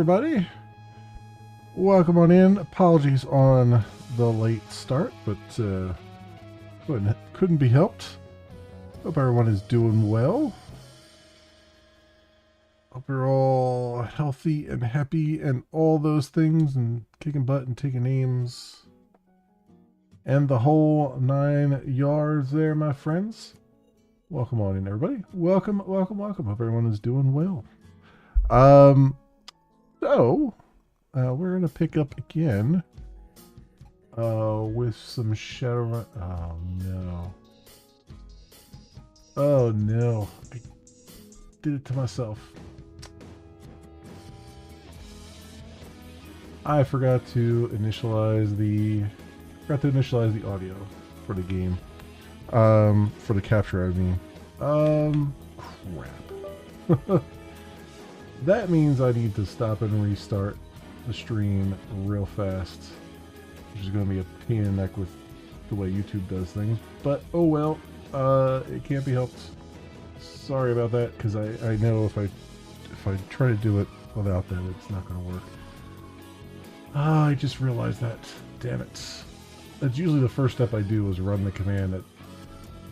everybody. Welcome on in. Apologies on the late start, but couldn't be helped. Hope everyone is doing well. Hope you're all healthy and happy and all those things and kicking butt and taking names. And the whole 9 yards there, my friends. Welcome on in, everybody. Welcome, welcome, welcome. Hope everyone is doing well. We're going to pick up again with some Shadowrun. Oh, no. Oh, no. I did it to myself. I forgot to initialize the audio for the game. For the capture, I mean. Crap. That means I need to stop and restart the stream real fast, which is going to be a pain in the neck with the way YouTube does things. But, oh well, it can't be helped. Sorry about that, because I know if I try to do it without that, it's not going to work. I just realized that. Damn it. That's usually the first step I do is run the command that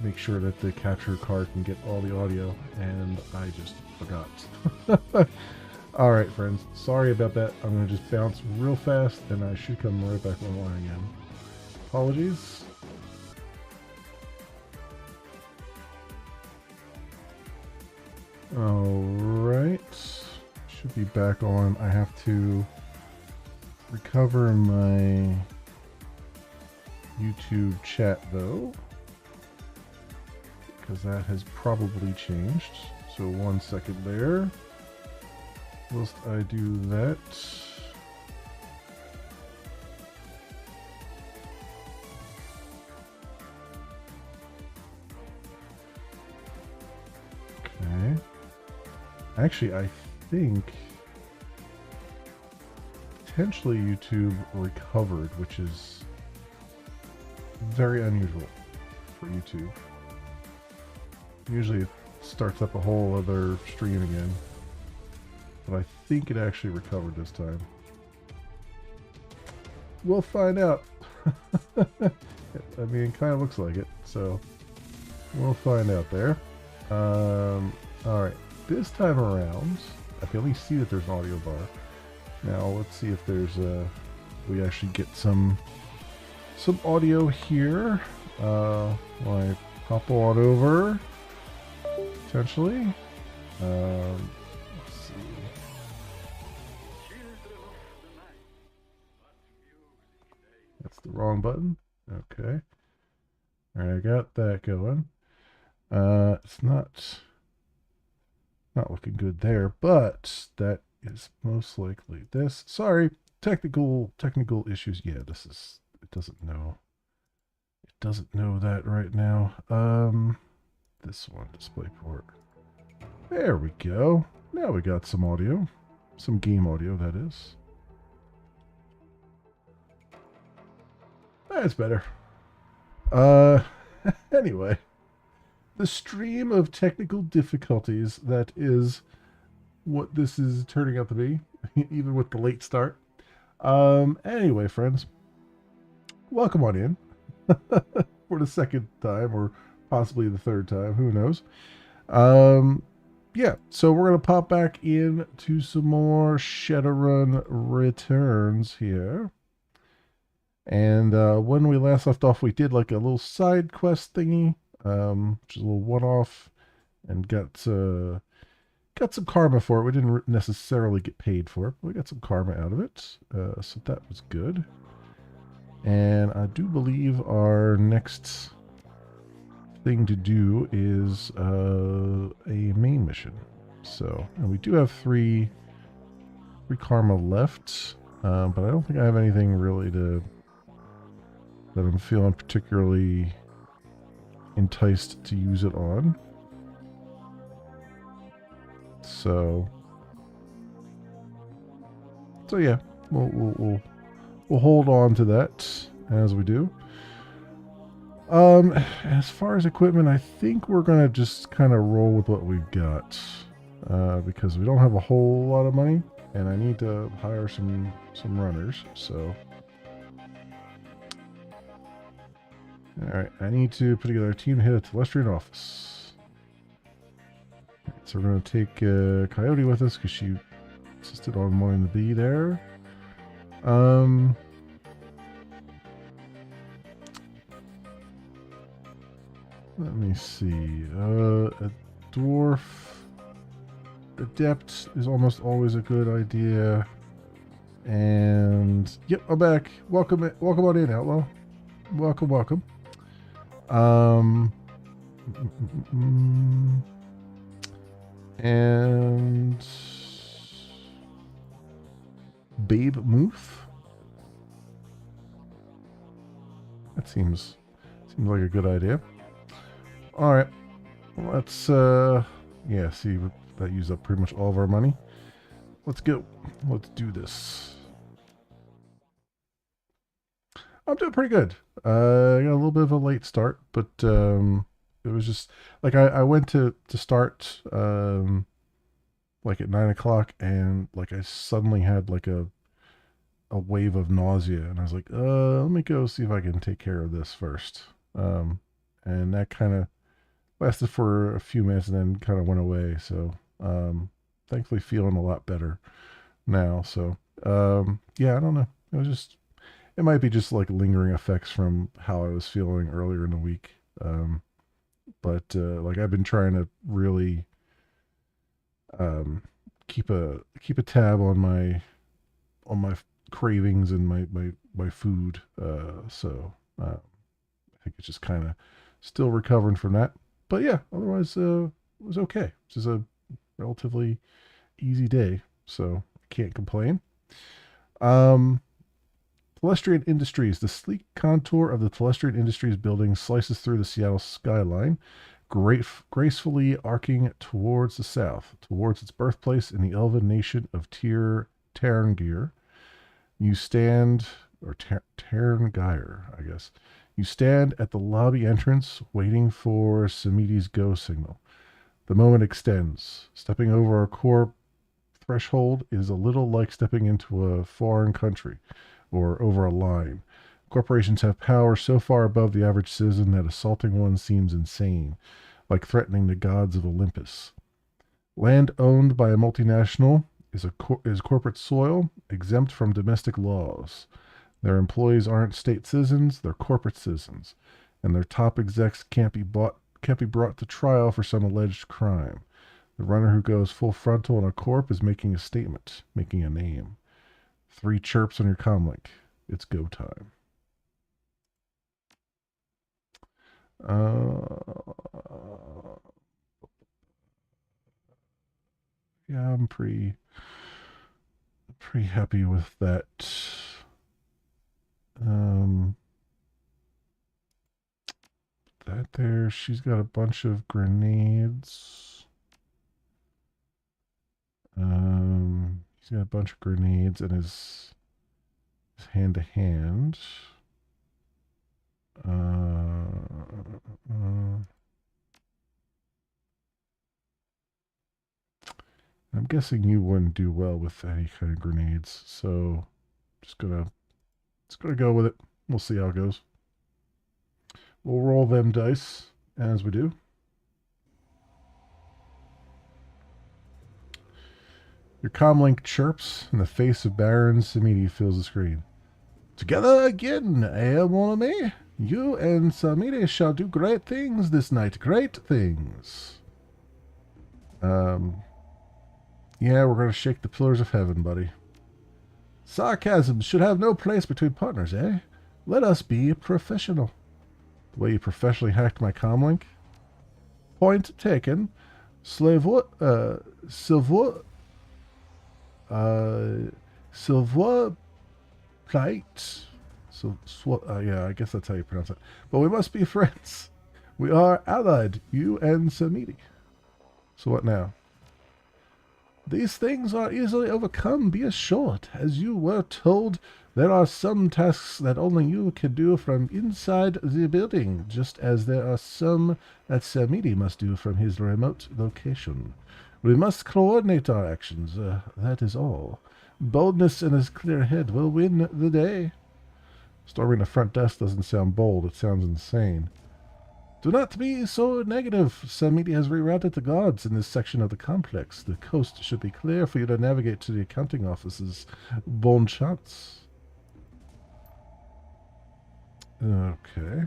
make sure that the capture card can get all the audio, and I just forgot. Alright, friends. Sorry about that. I'm going to just bounce real fast, and I should come right back online again. Apologies. Alright. Should be back on. I have to recover my YouTube chat, though, because that has probably changed. So 1 second there. Whilst I do that. Okay. Actually, I think potentially YouTube recovered, which is very unusual for YouTube. Usually it starts up a whole other stream again. But I think it actually recovered this time. We'll find out. I mean, it kind of looks like it, so we'll find out there. Alright, this time around, I can at least see that there's an audio bar. Now, let's see if there's we actually get some audio here. When I hop on over, potentially. Let's see. That's the wrong button. Okay. Alright, I got that going. It's not looking good there, but that is most likely this. Sorry, technical issues. Yeah, it doesn't know that right now. This one, display port. There we go. Now we got some audio. Some game audio, that is. That's better. Anyway. The stream of technical difficulties, that is what this is turning out to be, even with the late start. Anyway, friends. Welcome on in. For the second time, or possibly the third time, who knows. Yeah, so we're going to pop back into some more Shadowrun Returns here. And when we last left off, we did like a little side quest thingy, which is a little one-off, and got some karma for it. We didn't necessarily get paid for it, but we got some karma out of it, so that was good. And I do believe our next thing to do is a main mission. So, and we do have three karma left, but I don't think I have anything really that I'm feeling particularly enticed to use it on. So yeah, we'll hold on to that as we do. As far as equipment, I think we're gonna just kind of roll with what we've got, because we don't have a whole lot of money, and I need to hire some runners. So, all right, I need to put together a team to hit a Telestrian office. So we're going to take Coyote with us because she insisted on wanting to be there. Let me see. A dwarf adept is almost always a good idea. And yep, I'm back. Welcome on in, Outlaw. Welcome. And Babe Muth. That seems like a good idea. All right, let's see, that used up pretty much all of our money. Let's go. Let's do this. I'm doing pretty good. I got a little bit of a late start, but it was just like I went to start like at 9 o'clock, and like I suddenly had like a wave of nausea, and I was like, let me go see if I can take care of this first. And that kind of lasted for a few minutes and then kind of went away. So thankfully feeling a lot better now. So yeah, I don't know. It might be just like lingering effects from how I was feeling earlier in the week. But like I've been trying to really keep a tab on my cravings and my food. So I think it's just kind of still recovering from that. But yeah, otherwise it was okay. This is a relatively easy day, so can't complain. Telestrian Industries. The sleek contour of the Telestrian Industries building slices through the Seattle skyline, gracefully arcing towards the south, towards its birthplace in the elven nation of Terngir. You stand, or Terngire, I guess. You stand at the lobby entrance, waiting for Samiti's go signal. The moment extends. Stepping over a core threshold is a little like stepping into a foreign country, or over a line. Corporations have power so far above the average citizen that assaulting one seems insane, like threatening the gods of Olympus. Land owned by a multinational is corporate soil, exempt from domestic laws. Their employees aren't state citizens, they're corporate citizens, and their top execs can't be brought to trial for some alleged crime. The runner who goes full frontal on a corp is making a statement, making a name. 3 chirps on your comlink. It's go time. Yeah, I'm pretty happy with that. That there, she's got a bunch of grenades. He's got a bunch of grenades in his hand to hand. I'm guessing you wouldn't do well with any kind of grenades, so just gonna go with it. We'll see how it goes. We'll roll them dice as we do. Your comlink chirps, and the face of Baron Samiti fills the screen. Together again, mon ami. You and Samiti shall do great things this night. Great things. Yeah, we're going to shake the pillars of heaven, buddy. Sarcasm should have no place between partners, eh? Let us be professional. The way you professionally hacked my comlink? Point taken. Silver plate. Yeah, I guess that's how you pronounce it. But we must be friends. We are allied, you and Samiti. So what now? These things are easily overcome, be assured. As you were told, there are some tasks that only you can do from inside the building, just as there are some that Samiti must do from his remote location. We must coordinate our actions, that is all. Boldness and a clear head will win the day. Storming the front desk doesn't sound bold, it sounds insane. Do not be so negative. Samiti has rerouted the guards in this section of the complex. The coast should be clear for you to navigate to the accounting offices. Bon chance. Okay.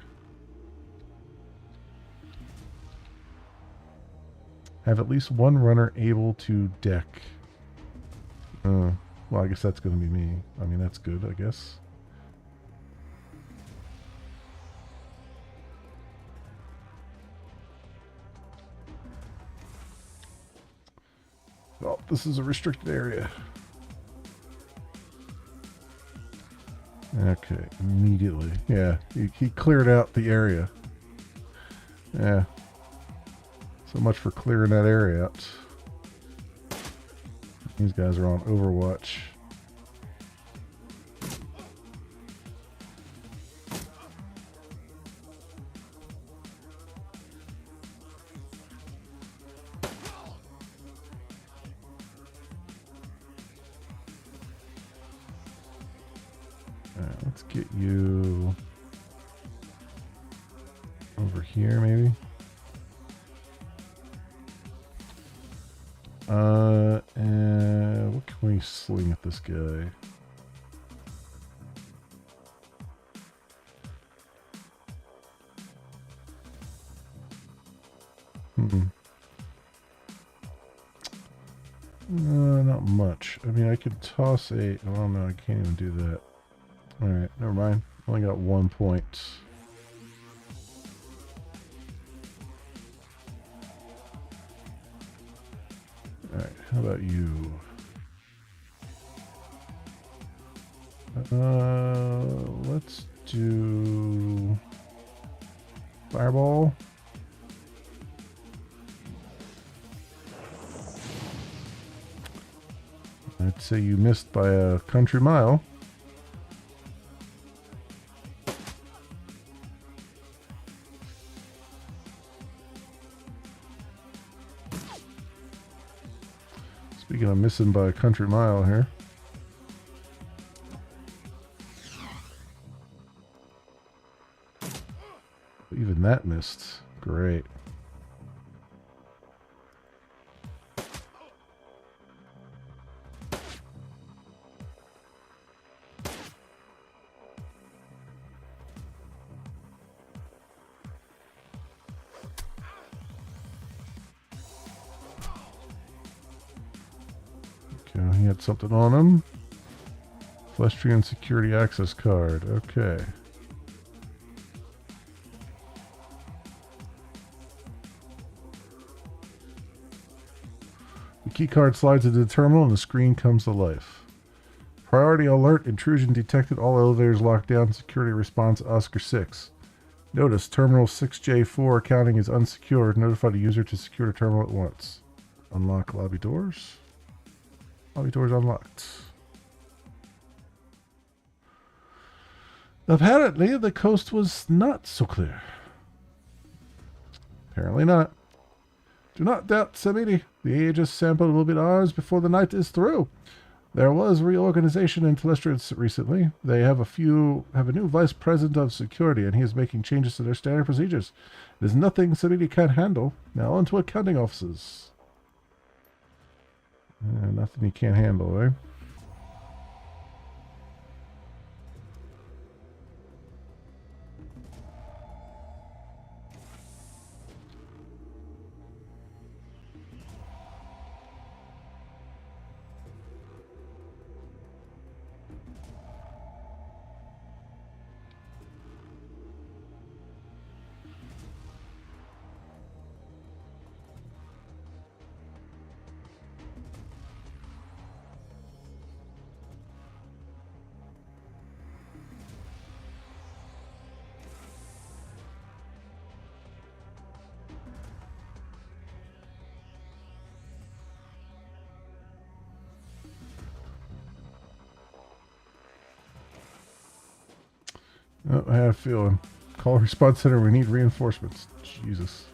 Have at least one runner able to deck. Well, I guess that's going to be me. I mean, that's good, I guess. Oh, this is a restricted area. Okay, immediately. Yeah, he cleared out the area. Yeah. So much for clearing that area out. These guys are on Overwatch. Alright, let's get you over here, maybe. And what can we sling at this guy? Not much. I mean, I could toss a... Oh, no, I can't even do that. Alright, never mind. Only got 1 point. Alright, how about you? Let's do... Fireball. I'd say you missed by a country mile. Speaking of missing by a country mile here. Even that missed. Great. Okay, he had something on him. Flestrian security access card. Okay. The key card slides into the terminal and the screen comes to life. Priority alert, intrusion detected, all elevators locked down, security response Oscar 6. Notice, terminal 6J4 accounting is unsecured. Notify the user to secure the terminal at once. Unlock lobby doors. Lobby doors unlocked. Apparently, the coast was not so clear. Apparently not. Do not doubt, Samiti. The Aegis sample will be ours before the night is through. There was reorganization in Telestria recently. They have a new vice president of security, and he is making changes to their standard procedures. It is nothing Samiti can't handle. Now on to accounting offices. Nothing he can't handle, eh? Oh, I had a feeling. Call response center. We need reinforcements. Jesus.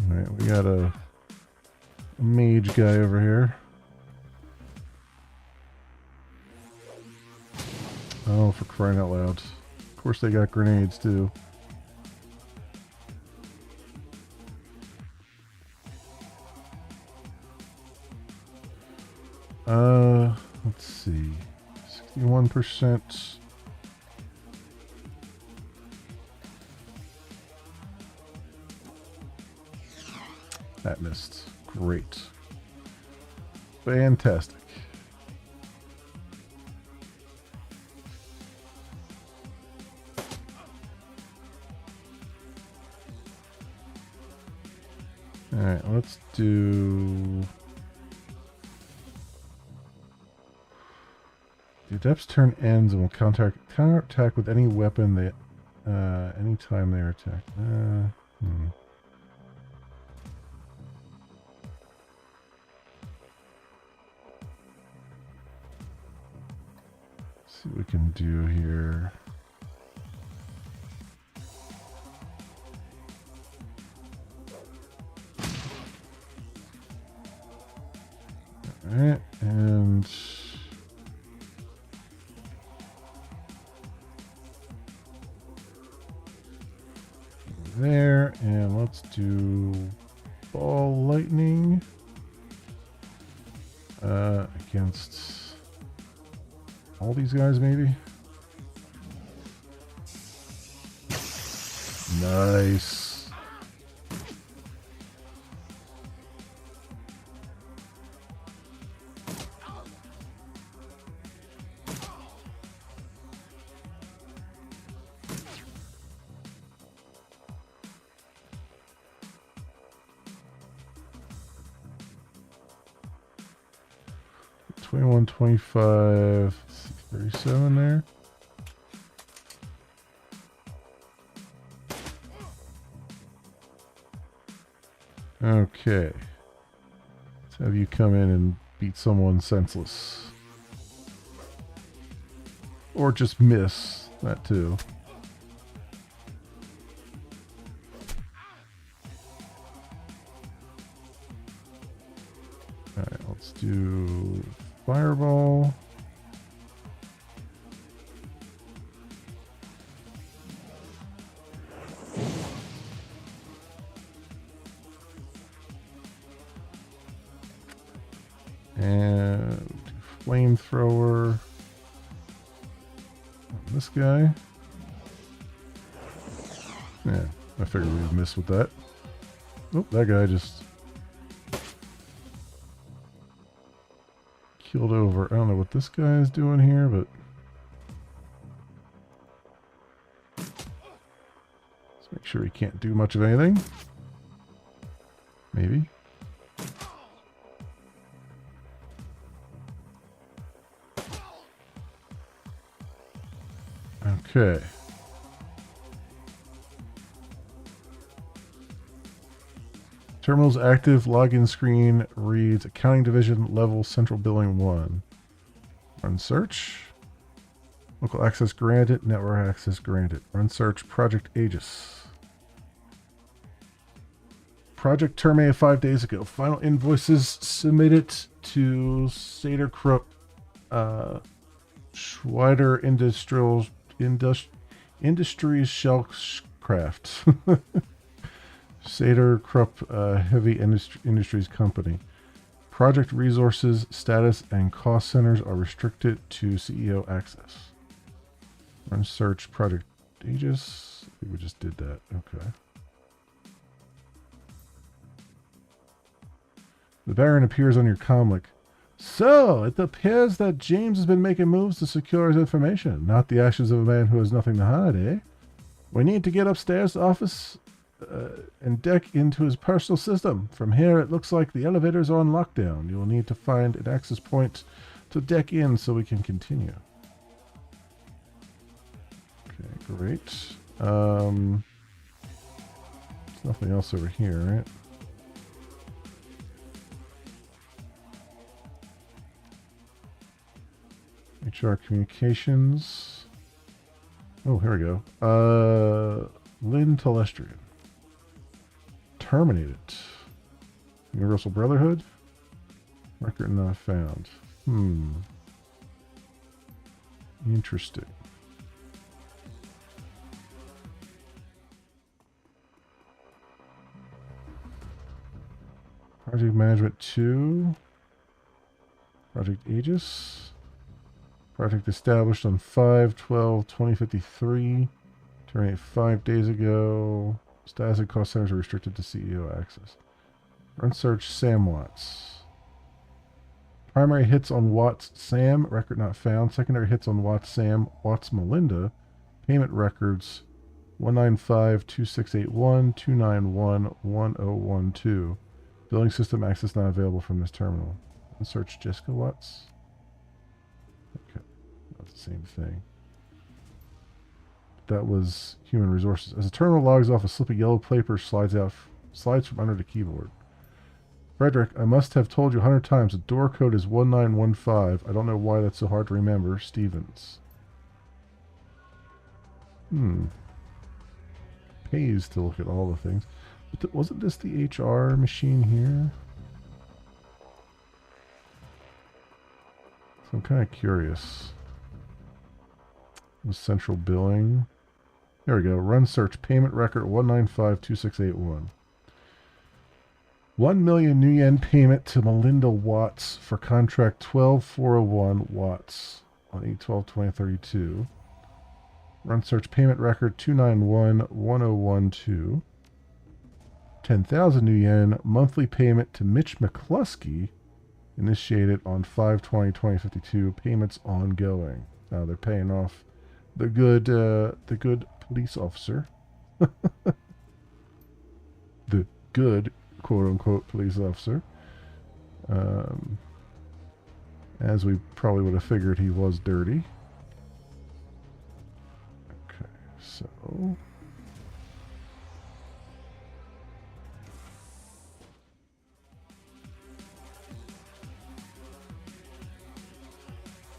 Alright, we got a mage guy over here. Oh, for crying out loud. Of course they got grenades too. Let's see. 61%. That missed. Great. Fantastic. Alright, let's do... The Adept's turn ends and will counterattack with any weapon that anytime they are attacked. See what we can do here. Alright, and there, and let's do ball lightning against all these guys, maybe. Nice. $21, $25, 37 there. Okay. Let's have you come in and beat someone senseless. Or just miss. That too. Alright, let's do fireball. And flamethrower. This guy. Yeah, I figured we'd miss with that. Oh, that guy just killed over. I don't know what this guy is doing here, but let's make sure he can't do much of anything. Maybe. Okay. Terminal's active login screen reads Accounting Division Level Central Billing 1. Run search. Local access granted. Network access granted. Run search. Project Aegis. Project terminated 5 days ago. Final invoices submitted to Saderkrupp Schweider Industries Shellcraft. Saderkrupp Heavy Industries Company. Project resources, status, and cost centers are restricted to CEO access. Run search Project Aegis. I think we just did that. Okay. The Baron appears on your comm. So, it appears that James has been making moves to secure his information. Not the actions of a man who has nothing to hide, eh? We need to get upstairs to office and deck into his personal system. From here, it looks like the elevators are on lockdown. You will need to find an access point to deck in so we can continue. Okay, great. There's nothing else over here, right? HR communications. Oh, here we go. Lynn Telestrian. terminate it. Universal Brotherhood? Record not found. Interesting. Project Management 2. Project Aegis. Project established on 5/12/2053. Terminated 5 days ago. Status and cost centers are restricted to CEO access. Run search Sam Watts. Primary hits on Watts Sam. Record not found. Secondary hits on Watts Sam. Watts Melinda. Payment records 195-2681, 291-1012. Billing system access not available from this terminal. Search Jessica Watts. Okay, not the same thing. That was human resources. As the terminal logs off, a slip of yellow paper slides from under the keyboard. Frederick, I must have told you 100 times the door code is 1915. I don't know why that's so hard to remember. Stevens. Pays to look at all the things. But wasn't this the HR machine here? So I'm kind of curious. The central billing. There we go. Run search. Payment record 195-2681. 1 million new yen payment to Melinda Watts for contract 12401 Watts on 8/12/2032. Run search payment record 291-1012. 10,000 new yen monthly payment to Mitch McCluskey initiated on 5/20/2052. Payments ongoing. Now they're paying off the good police officer. The good quote-unquote police officer. As we probably would have figured, he was dirty. Okay, so...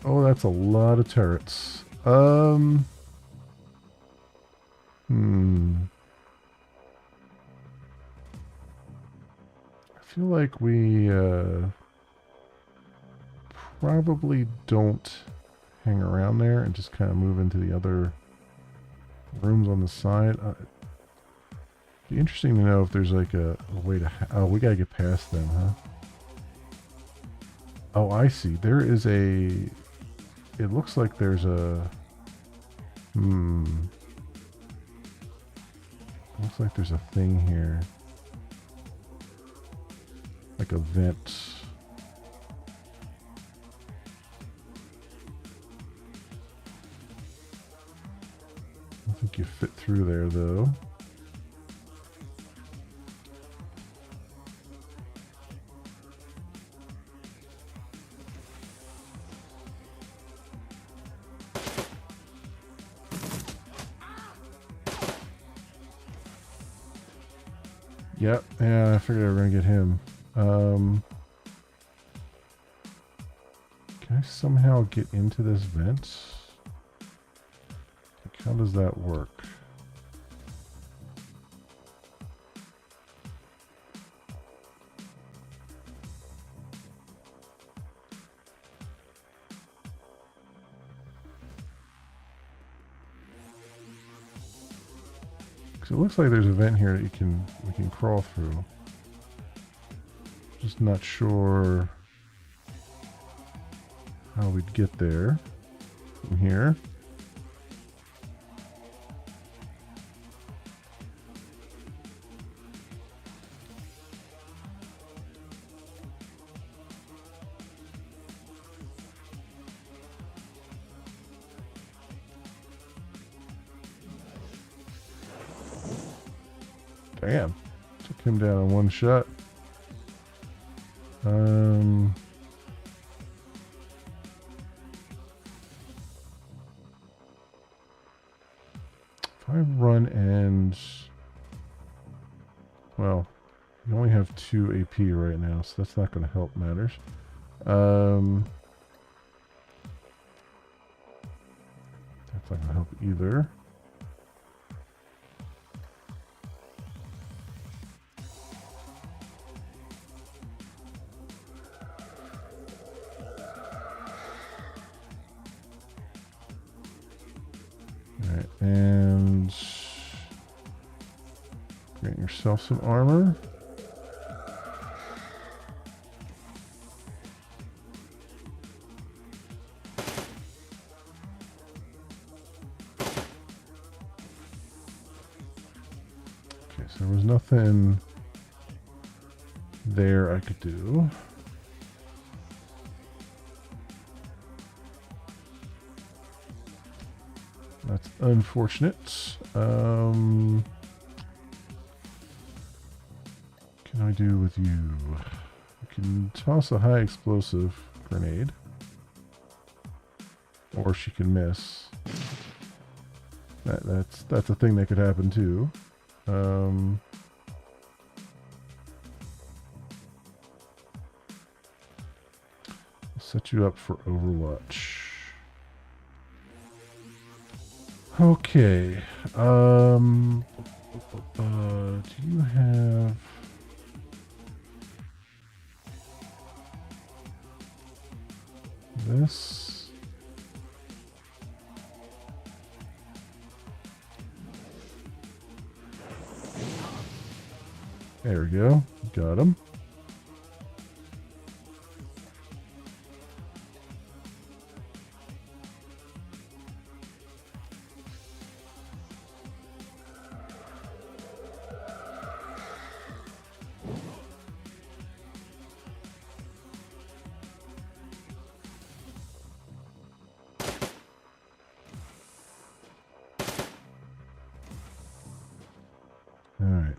Oh, that's a lot of turrets. I feel like we probably don't hang around there and just kind of move into the other rooms on the side. It'd be interesting to know if there's like a way to... Oh, we gotta get past them, huh? Oh, I see. There is a... It looks like there's a... Looks like there's a thing here. Like a vent. I think you fit through there, though. Yep, yeah, I figured I was going to get him. Can I somehow get into this vent? Like, how does that work? So it looks like there's a vent here that we can crawl through. Just not sure how we'd get there from here. Damn. Took him down in one shot. If I run and... Well, we only have 2 AP right now, so that's not going to help matters. That's not going to help either. yourself some armor. Okay, so there was nothing there I could do. That's unfortunate. What can I do with you? I can toss a high explosive grenade. Or she can miss. That's a thing that could happen too. I'll set you up for Overwatch. Okay. Do you have... this? There we go. Got him. All right.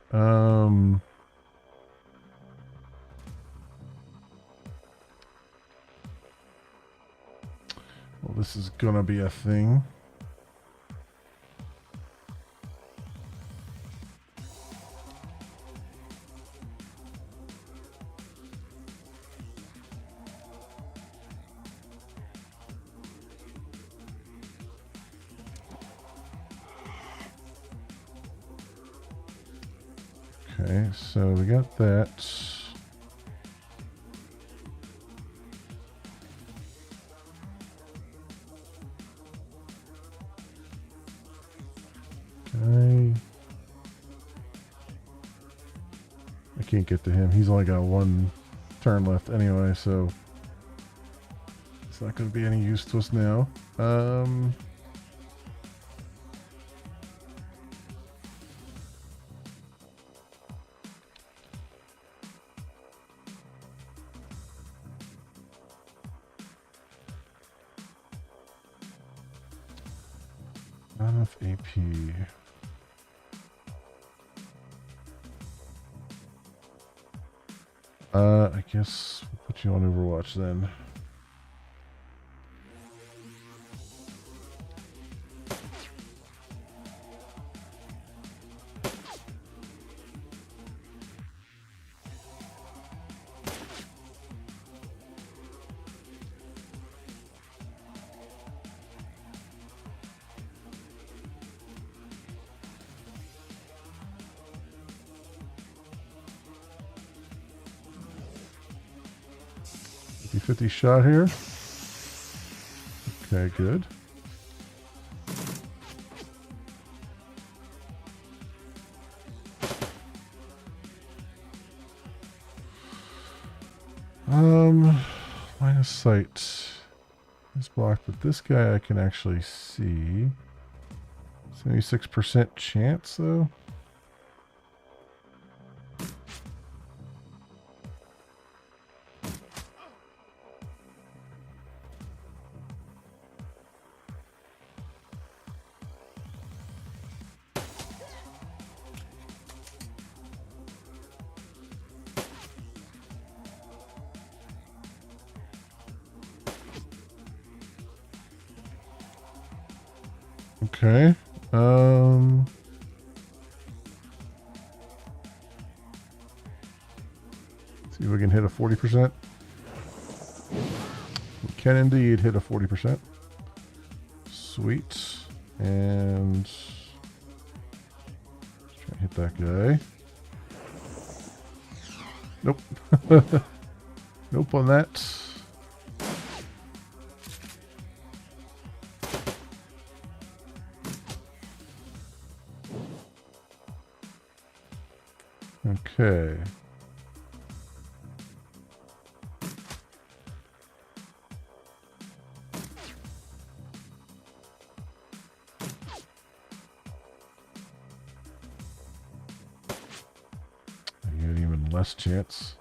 Well, this is gonna be a thing. Okay, so we got that. I can't get to him. He's only got one turn left anyway, so it's not going to be any use to us now. Not enough AP. I guess we'll put you on Overwatch then. $50 shot here. Okay, good. Line of sight is blocked, but this guy I can actually see. 76% chance though. Okay. See if we can hit a 40%. We can indeed hit a 40%. Sweet. And let's try to hit that guy. Nope. Nope on that. Okay. You had even less chance.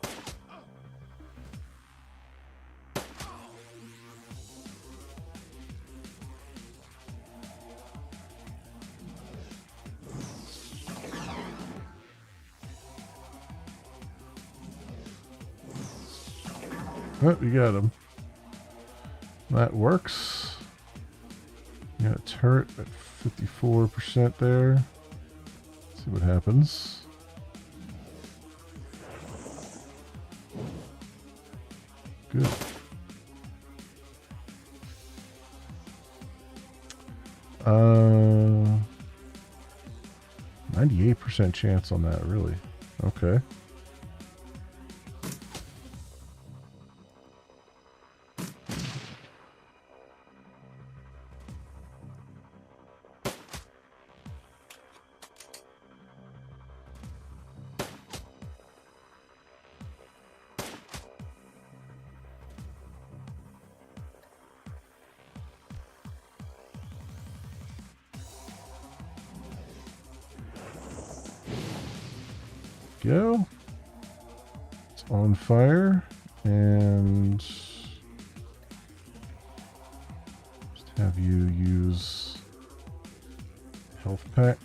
Oh, you got him. That works. You got a turret at 54% there. Let's see what happens. Good. Uh, 98% chance on that, really. Okay. Go. It's on fire. And just have you use health pack.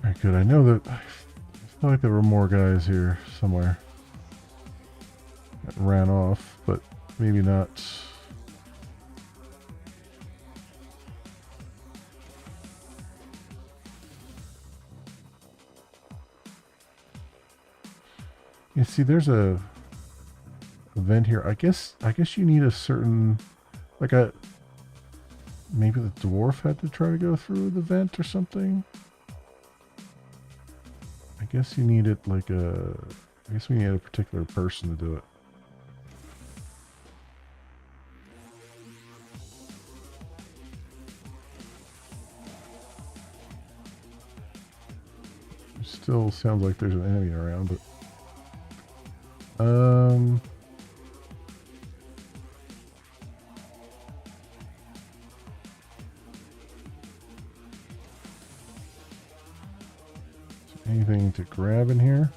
Alright, good. I know that I feel like there were more guys here somewhere that ran off, but maybe not. You see, there's a event here. I guess you need a certain, like a, maybe the dwarf had to try to go through the vent or something. I guess you needed like a, I guess we need a particular person to do it. It still sounds like there's an enemy around, but anything to grab in here?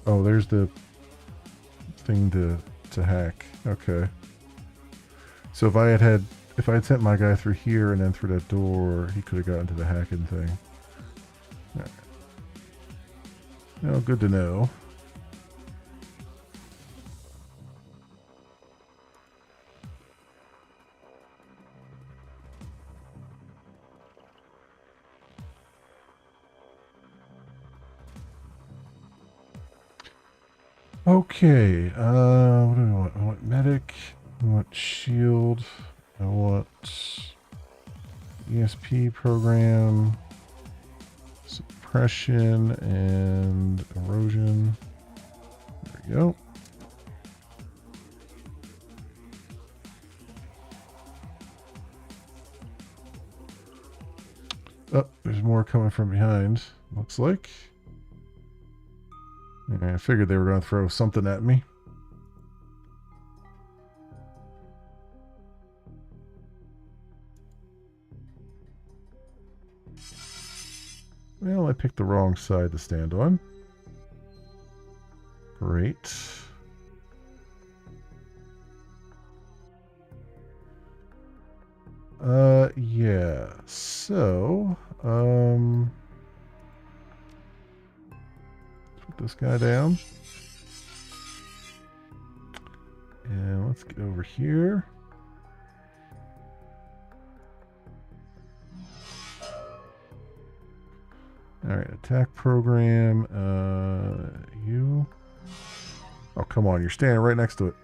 Oh, there's the thing to hack. Okay. So if I had sent my guy through here and then through that door, he could have gotten to the hacking thing. Right. Well, good to know. Okay, what do we want? I want medic, I want shield, I want ESP program, suppression, and erosion. There we go. Oh, there's more coming from behind, looks like. I figured they were going to throw something at me. Well, I picked the wrong side to stand on. Great. Yeah. So, put this guy down. And let's get over here. Alright, attack program. You. Oh, come on. You're standing right next to it.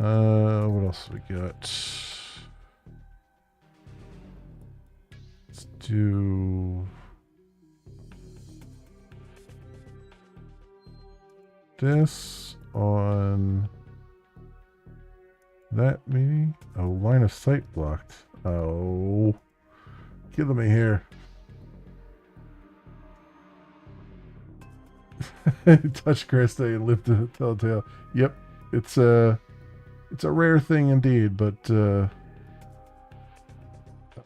What else we got? Let's do this on that, maybe? Oh, line of sight blocked. Oh, killing me here. Touch grass day and live to tell tale. Yep, it's a rare thing indeed, but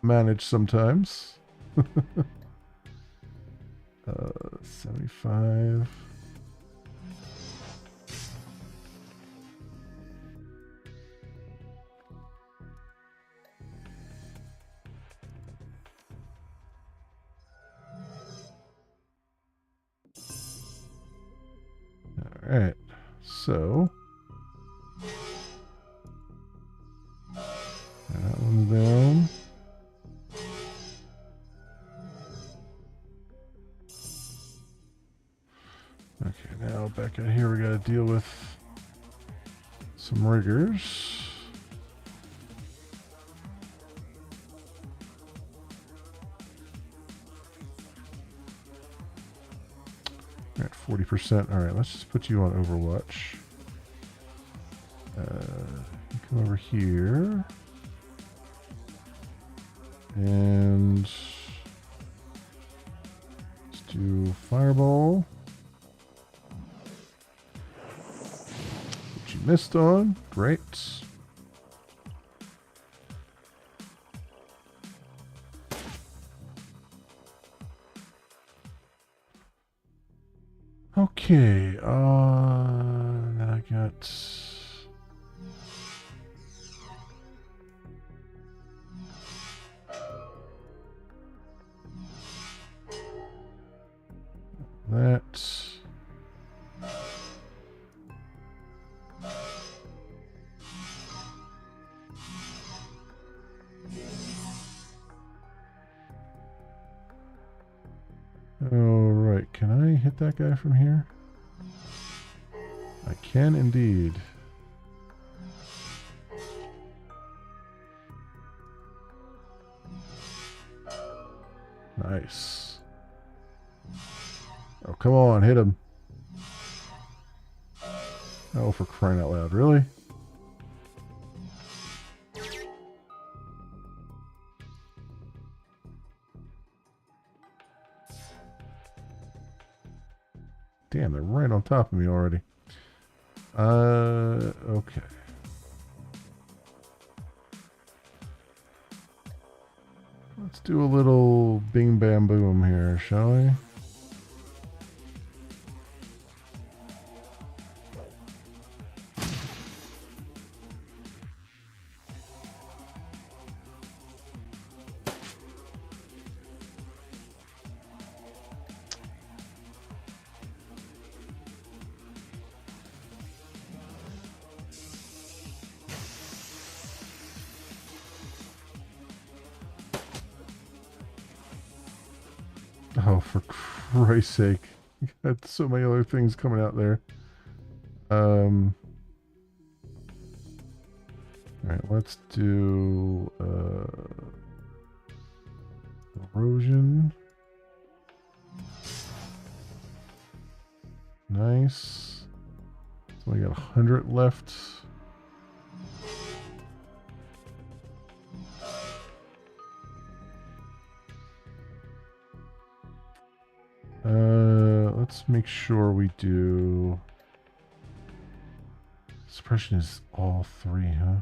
managed sometimes. 75. All right, so that one's down. Okay, now back out here we got to deal with some riggers. At 40%. All right, let's just put you on Overwatch. You come over here. And let's do Fireball. Which you missed on. Great. Okay, then I got that. Alright, can I hit that guy from here? I can indeed. Nice. Oh, come on, hit him. Oh, for crying out loud, really? Damn, they're right on top of me already. Okay. Let's do a little bing bam boom here, shall we? Oh, for Christ's sake. Got so many other things coming out there. Alright, let's do erosion. Nice. So we got 100 left. Let's make sure we do... Suppression is all three, huh?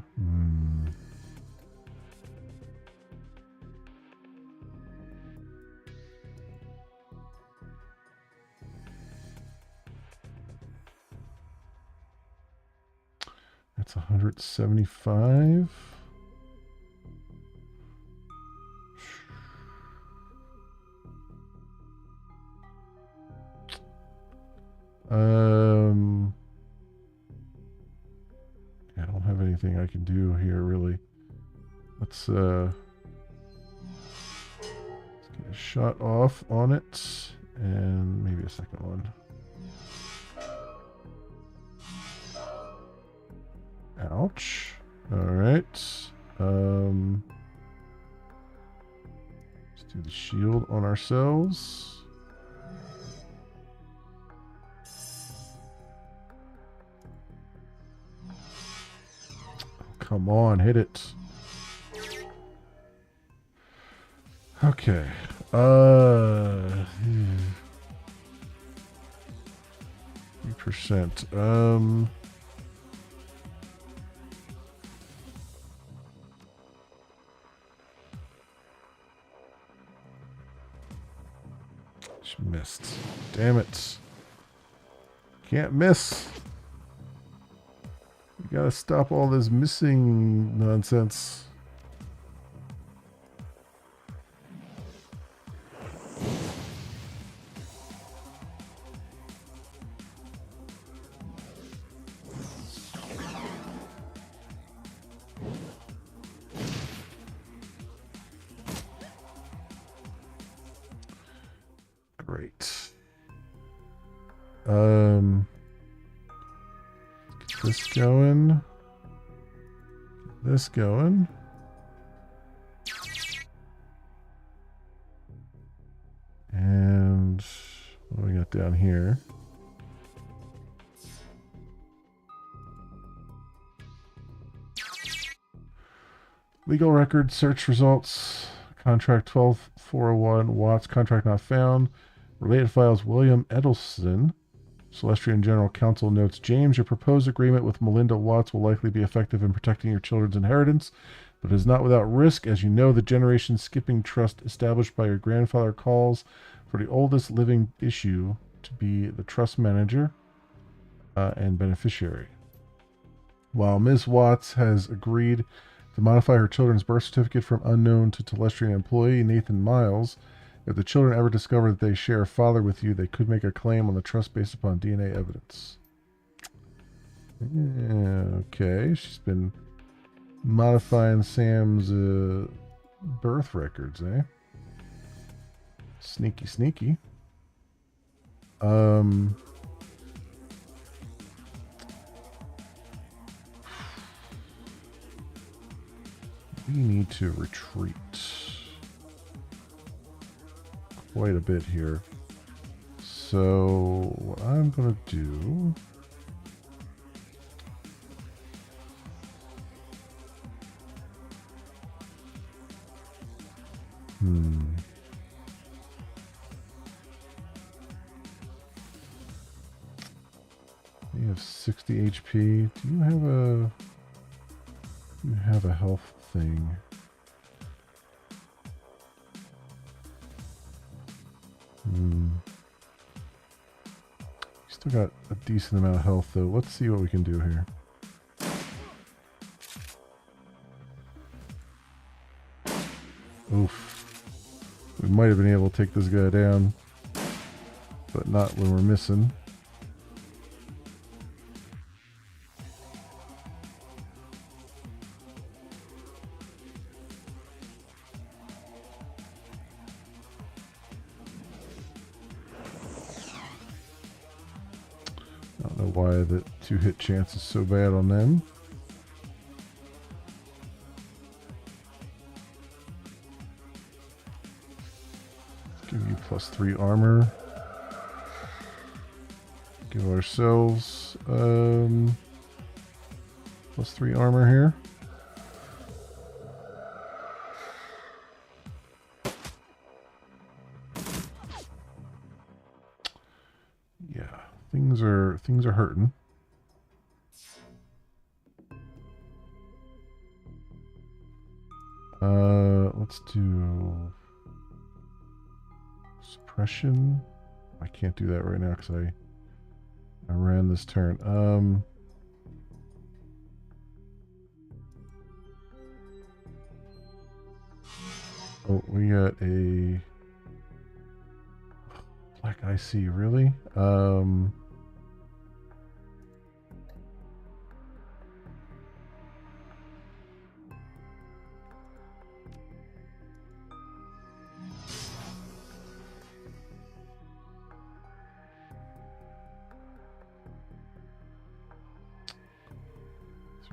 That's 175. I don't have anything I can do here, really. Let's get a shot off on it, and maybe a second one. Ow. Ouch. Alright. Let's do the shield on ourselves. Come on, hit it. Okay. 3%. She missed. Damn it. Can't miss. You gotta stop all this missing nonsense. Great. Get this going. Get this going. And what do we got down here? Legal record, search results, contract 12401, Watts, contract not found. Related files, William Edelson, Celestrian General Counsel notes, James, your proposed agreement with Melinda Watts will likely be effective in protecting your children's inheritance, but it is not without risk. As you know, the generation skipping trust established by your grandfather calls for the oldest living issue to be the trust manager and beneficiary. While Ms. Watts has agreed to modify her children's birth certificate from unknown to Telestrian employee Nathan Miles, if the children ever discover that they share a father with you, they could make a claim on the trust based upon DNA evidence. Yeah, okay, she's been modifying Sam's birth records, eh? Sneaky, sneaky. We need to retreat quite a bit here. So what I'm going to do... You have 60 HP. Do you have a... You have a health thing. Still got a decent amount of health though. Let's see what we can do here. Oof. We might have been able to take this guy down, but not when we're missing. Why the 2-hit chance is so bad on them. Let's give you +3 armor. Give ourselves +3 armor here. Things are hurting. Let's do suppression. I can't do that right now because I ran this turn. Oh, we got a Black IC, really?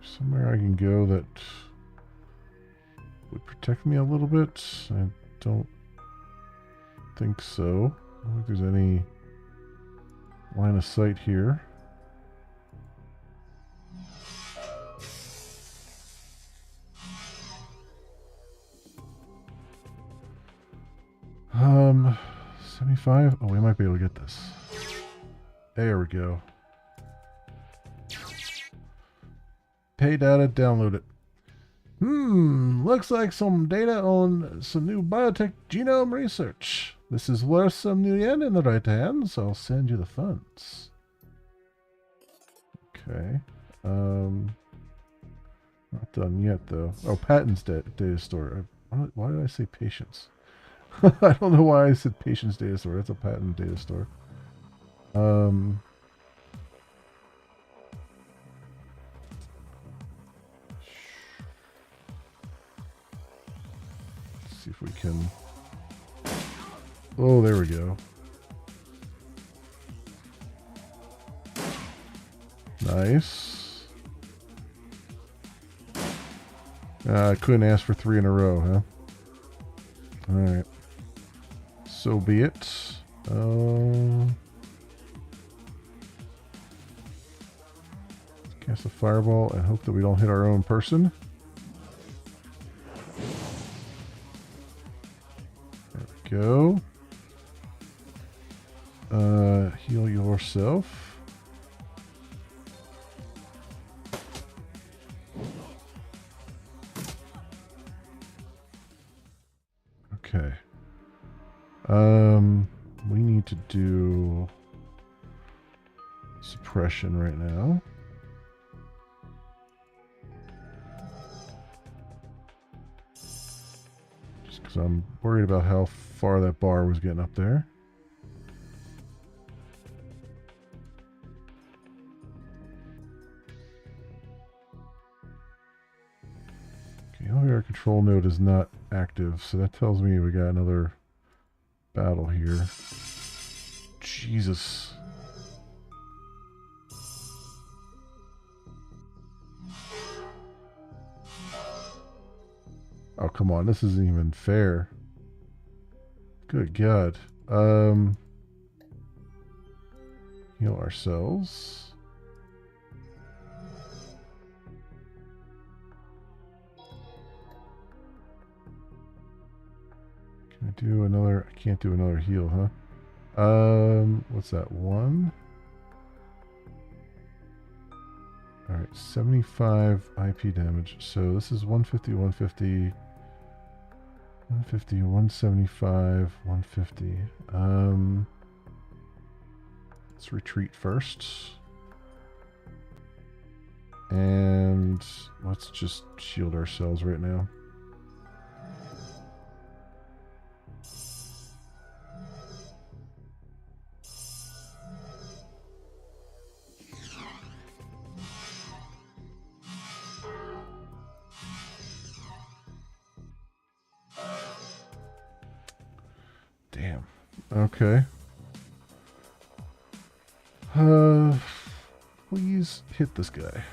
Somewhere I can go that would protect me a little bit. I don't think so. I don't think there's any line of sight here. Um, 75? Oh, we might be able to get this. There we go. Pay data, download it. Looks like some data on some new biotech genome research. This is worth some new yen in the right hands. I'll send you the funds. Okay. Not done yet, though. Oh, patents data store. Why did I say patience? I don't know why I said patience data store. That's a patent data store. Let's see if we can... Oh, there we go. Nice. I couldn't ask for 3 in a row, huh? Alright. So be it. Cast a fireball and hope that we don't hit our own person. There we go. Heal yourself. Okay. We need to do suppression right now. Just because I'm worried about how far that bar was getting up there. Okay, our control node is not active, so that tells me we got another battle here. Jesus. Oh, come on. This isn't even fair. Good God. Heal ourselves. Can I do another? I can't do another heal, huh? What's that? 1? Alright, 75 IP damage. So this is 150, 150, 150, 175, 150. Let's retreat first. And let's just shield ourselves right now. Damn. Okay. Please hit this guy.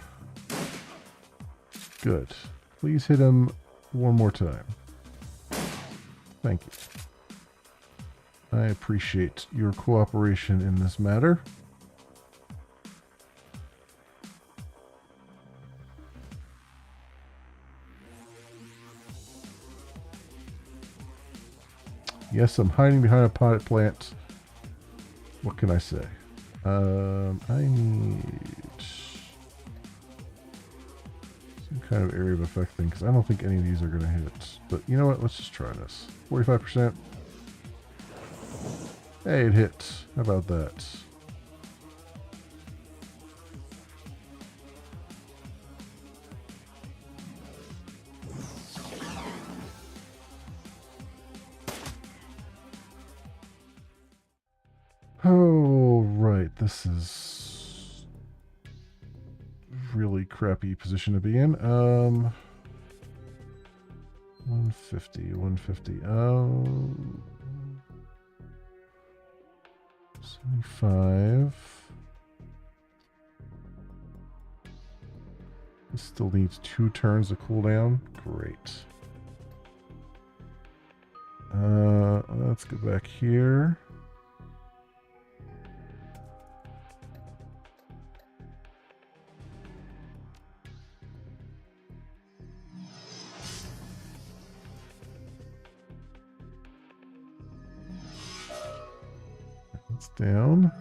Good. Please hit him one more time. Thank you. I appreciate your cooperation in this matter. Yes, I'm hiding behind a potted plant. What can I say? I need some kind of area of effect thing, because I don't think any of these are going to hit. But you know what? Let's just try this. 45%. Hey, it hit. How about that? Oh, right. This is really crappy position to be in. 150, 150. 75. This still needs 2 turns to cool down. Great. Let's go back here. It's down.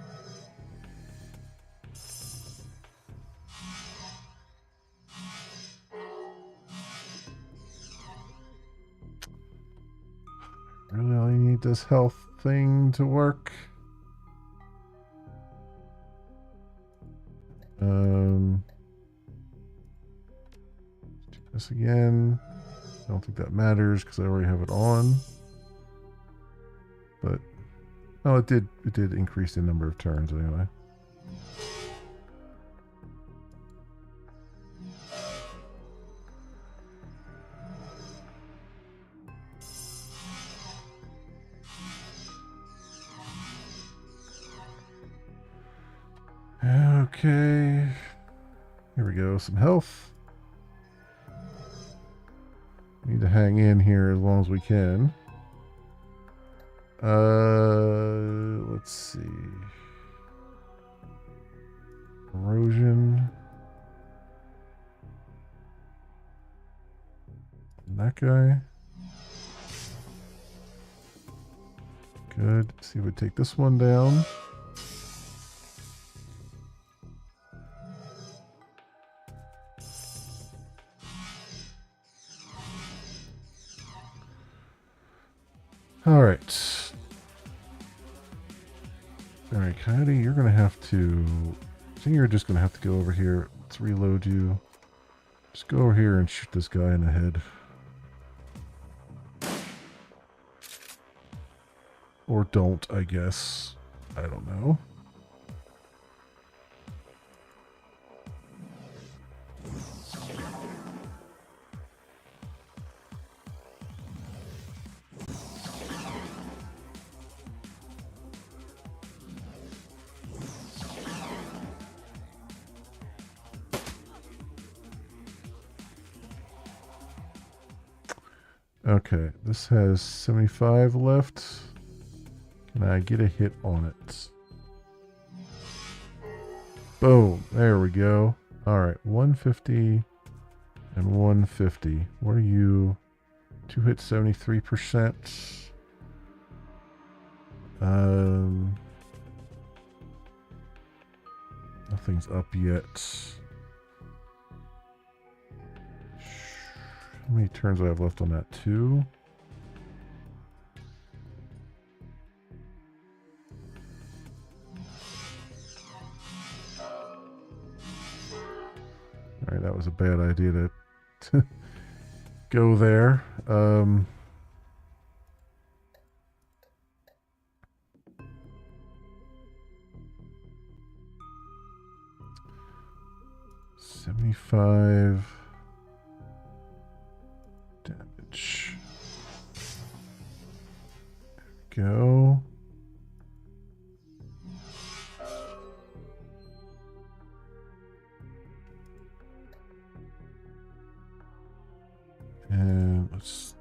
Really need this health thing to work. Do this again. I don't think that matters because I already have it on. But oh, it did increase the number of turns anyway. Okay. Here we go. Some health. Need to hang in here as long as we can. Let's see. Erosion. And that guy. Good. See if we take this one down. All right. All right, Coyote, you're going to have to... I think you're just going to have to go over here. Let's reload you. Just go over here and shoot this guy in the head. Or don't, I guess. I don't know. Okay, this has 75 left. Can I get a hit on it? Boom, there we go. Alright, 150 and 150. What are you? 2 hits, 73%. Nothing's up yet. How many turns do I have left on that? 2. Alright, that was a bad idea to go there. 75 damage. There we go. And let's,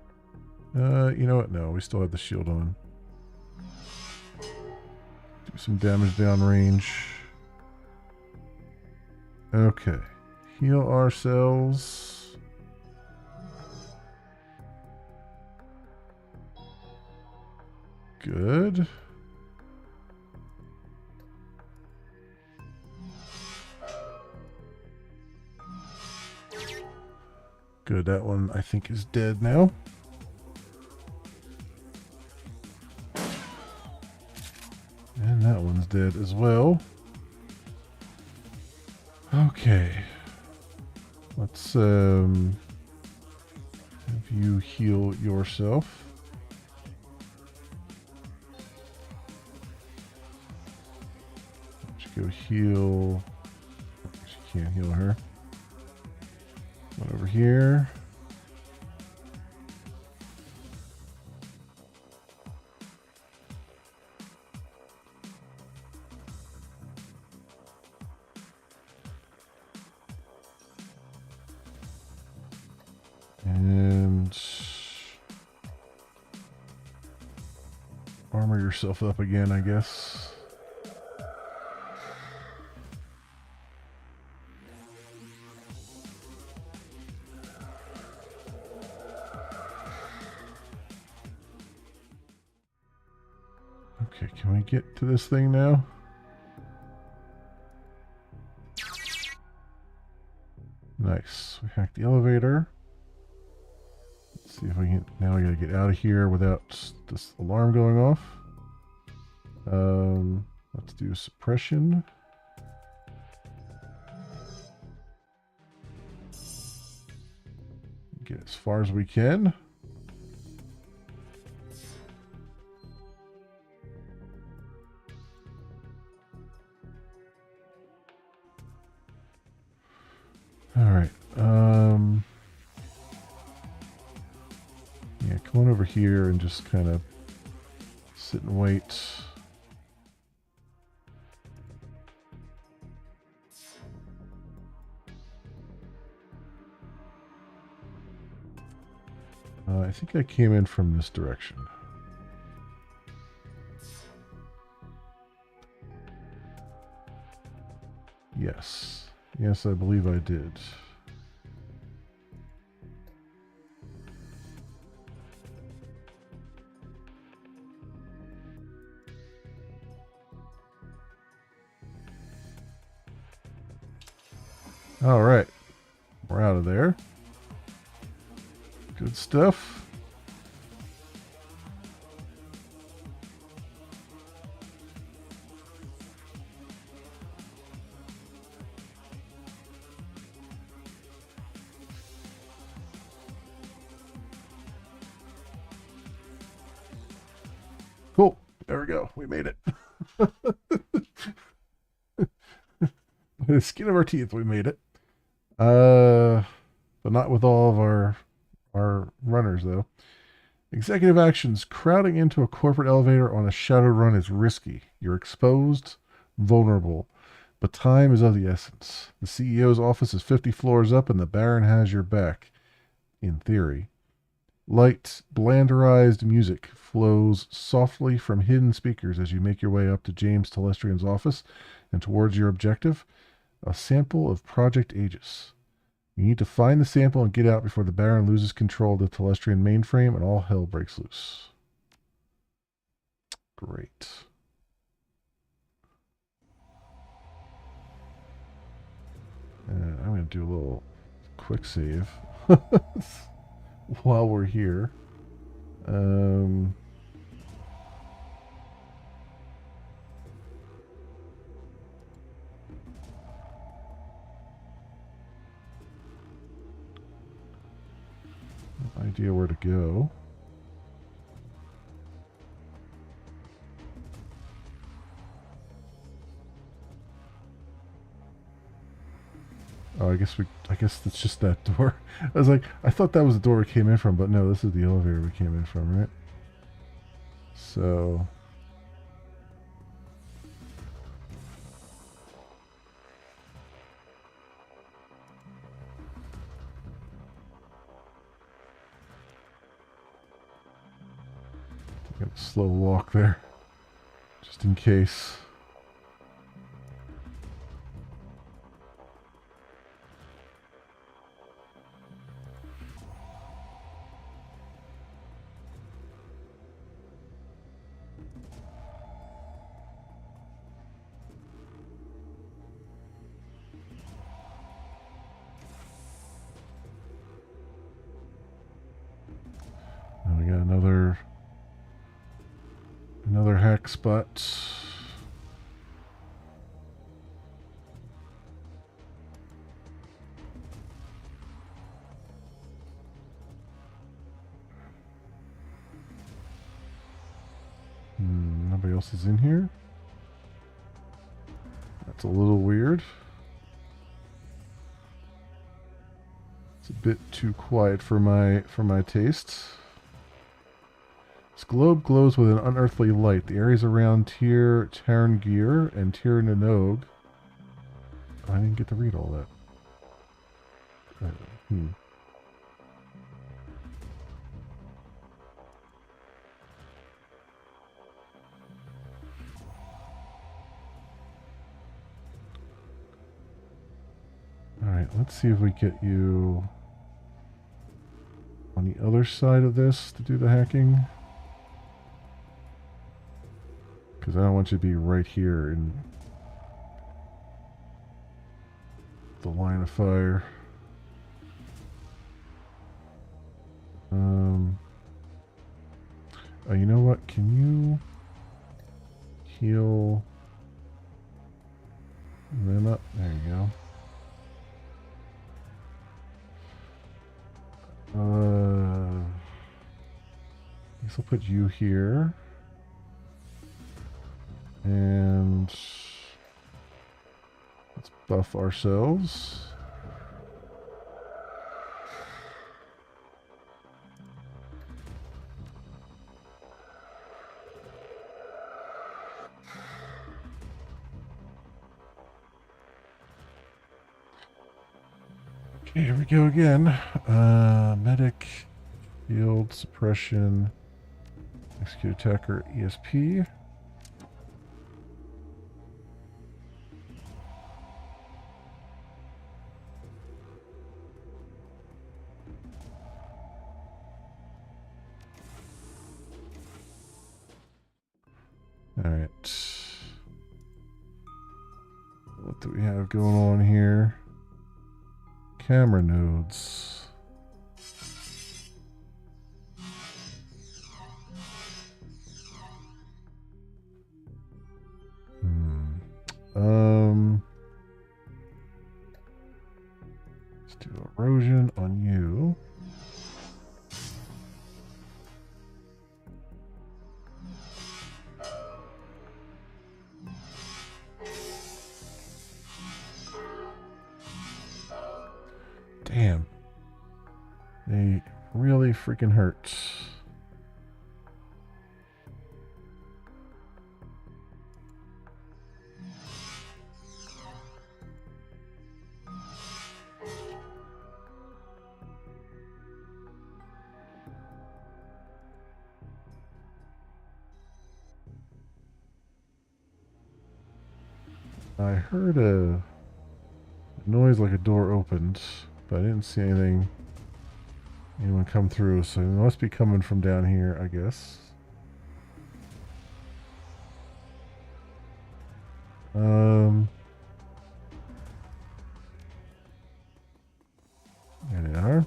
you know what? No, we still have the shield on. Do some damage downrange. Okay. Heal ourselves. Good. Good, that one I think is dead now. And that one's dead as well. Okay. Let's have you heal yourself. Let's go heal. She can't heal her. One over here. And armor yourself up again, I guess. Okay, can we get to this thing now? Nice. We hacked the elevator. Let's see if we can... Now we gotta get out of here without this alarm going off. Let's do suppression. Get as far as we can. Alright. Yeah, come on over here and just kind of sit and wait. I think I came in from this direction. Yes. Yes, I believe I did. All right. We're out of there. Good stuff. Cool. There we go. We made it. By the skin of our teeth, we made it. But not with all of our runners, though. Executive actions. Crowding into a corporate elevator on a Shadowrun is risky. You're exposed, vulnerable, but time is of the essence. The CEO's office is 50 floors up, and the Baron has your back. In theory. Light, blanderized music flows softly from hidden speakers as you make your way up to James Telestrian's office and towards your objective, a sample of Project Aegis. You need to find the sample and get out before the Baron loses control of the Telestrian mainframe and all hell breaks loose. Great. I'm going to do a little quick save while we're here. No idea where to go. Oh, I guess it's just that door. I was like, I thought that was the door we came in from, but no, this is the elevator we came in from, right? So... got a slow walk there, just in case. Now we got another hack spot. Nobody else is in here. That's a little weird. It's a bit too quiet for my tastes. This globe glows with an unearthly light. The areas around Tir Tarngir and Tir Nanog. I didn't get to read all that. Alright, let's see if we get you on the other side of this to do the hacking. Because I don't want you to be right here in the line of fire. Oh, you know what? Can you heal them up? There you go. I guess I'll put you here. And let's buff ourselves. Okay, here we go again. Medic, field, suppression, execute attacker, ESP. Alright. What do we have going on here? Camera nodes. Let's do erosion on you. Damn. They really freaking hurt. I heard a noise like a door opened, but I didn't see anything. Anyone come through, so it must be coming from down here, I guess. There they are.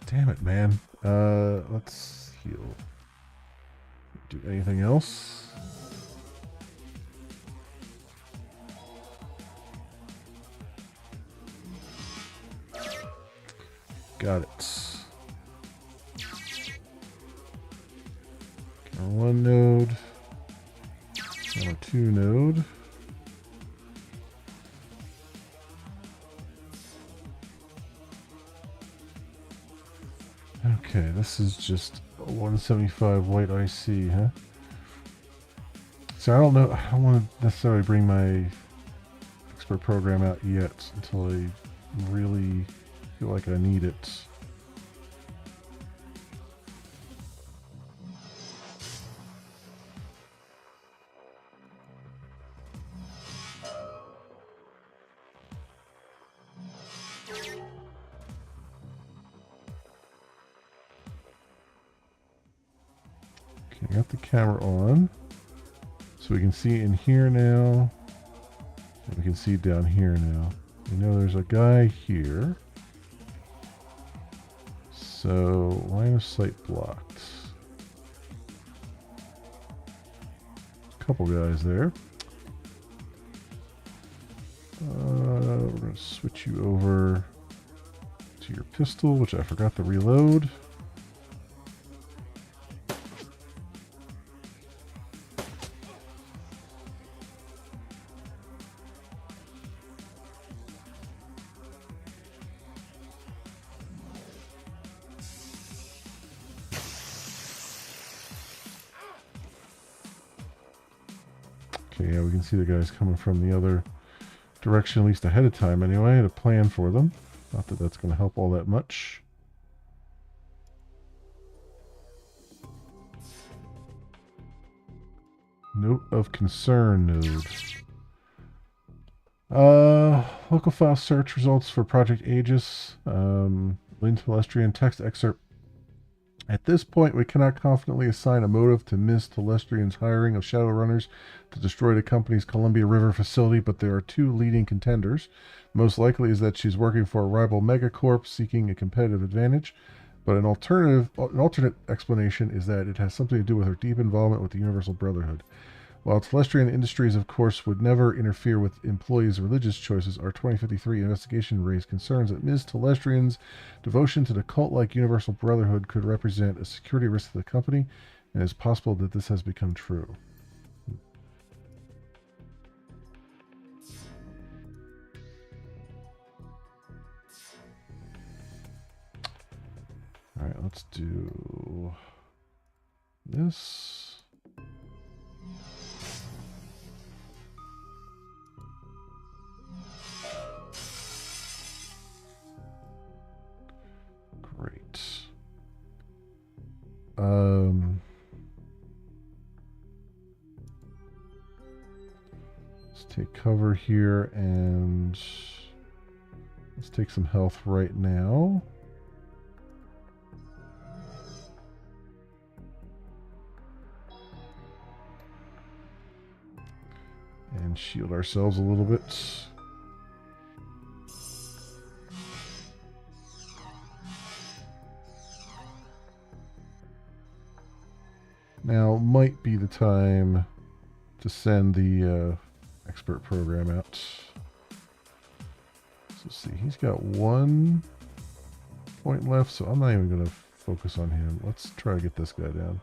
Damn it, man. Let's heal. Do anything else? Got it. Camera 1 node. Camera 2 node. Okay, this is just a 175 white IC, huh? So I don't know, I don't want to necessarily bring my expert program out yet until I really feel like I need it. Okay, I got the camera on. So we can see in here now. And we can see down here now. We know there's a guy here. So line of sight blocked. A couple guys there. We're going to switch you over to your pistol, which I forgot to reload. Okay, yeah, we can see the guys coming from the other direction, at least ahead of time anyway, to plan for them. Not that that's going to help all that much. Note of concern node. Local file search results for Project Aegis. Linked Telestrian text excerpt. At this point, we cannot confidently assign a motive to Ms. Telestrian's hiring of Shadowrunners to destroy the company's Columbia River facility, but there are two leading contenders. Most likely is that she's working for a rival megacorp seeking a competitive advantage, but an alternate explanation is that it has something to do with her deep involvement with the Universal Brotherhood. While Telestrian Industries, of course, would never interfere with employees' religious choices, our 2053 investigation raised concerns that Ms. Telestrian's devotion to the cult-like Universal Brotherhood could represent a security risk to the company, and it is possible that this has become true. All right, let's do this. Great. Let's take cover here and let's take some health right now. And shield ourselves a little bit. Now might be the time to send the expert program out. So let's see, he's got 1 point left, so I'm not even going to focus on him. Let's try to get this guy down.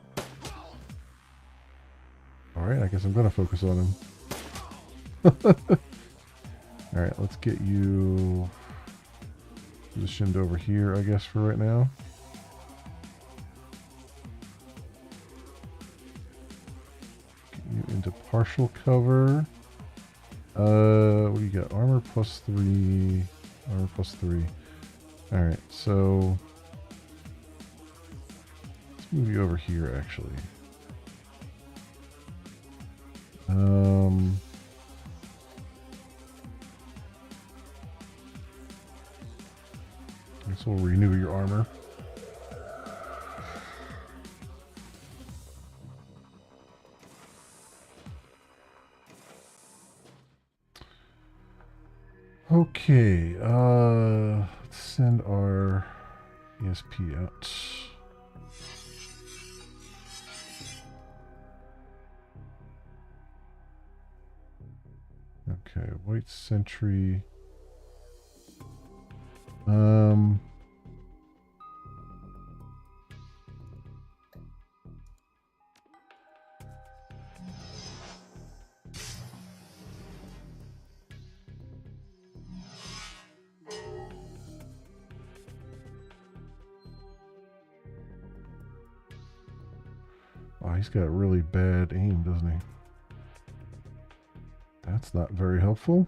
Alright, I guess I'm going to focus on him. Alright, let's get you positioned over here, I guess, for right now. Get you into partial cover. What do you got? Armor +3. Armor +3. Alright, so let's move you over here, actually. I guess we'll renew your armor. Okay, let's send our ESP out. Okay, White Sentry. Oh, he's got really bad aim, doesn't he? That's not very helpful.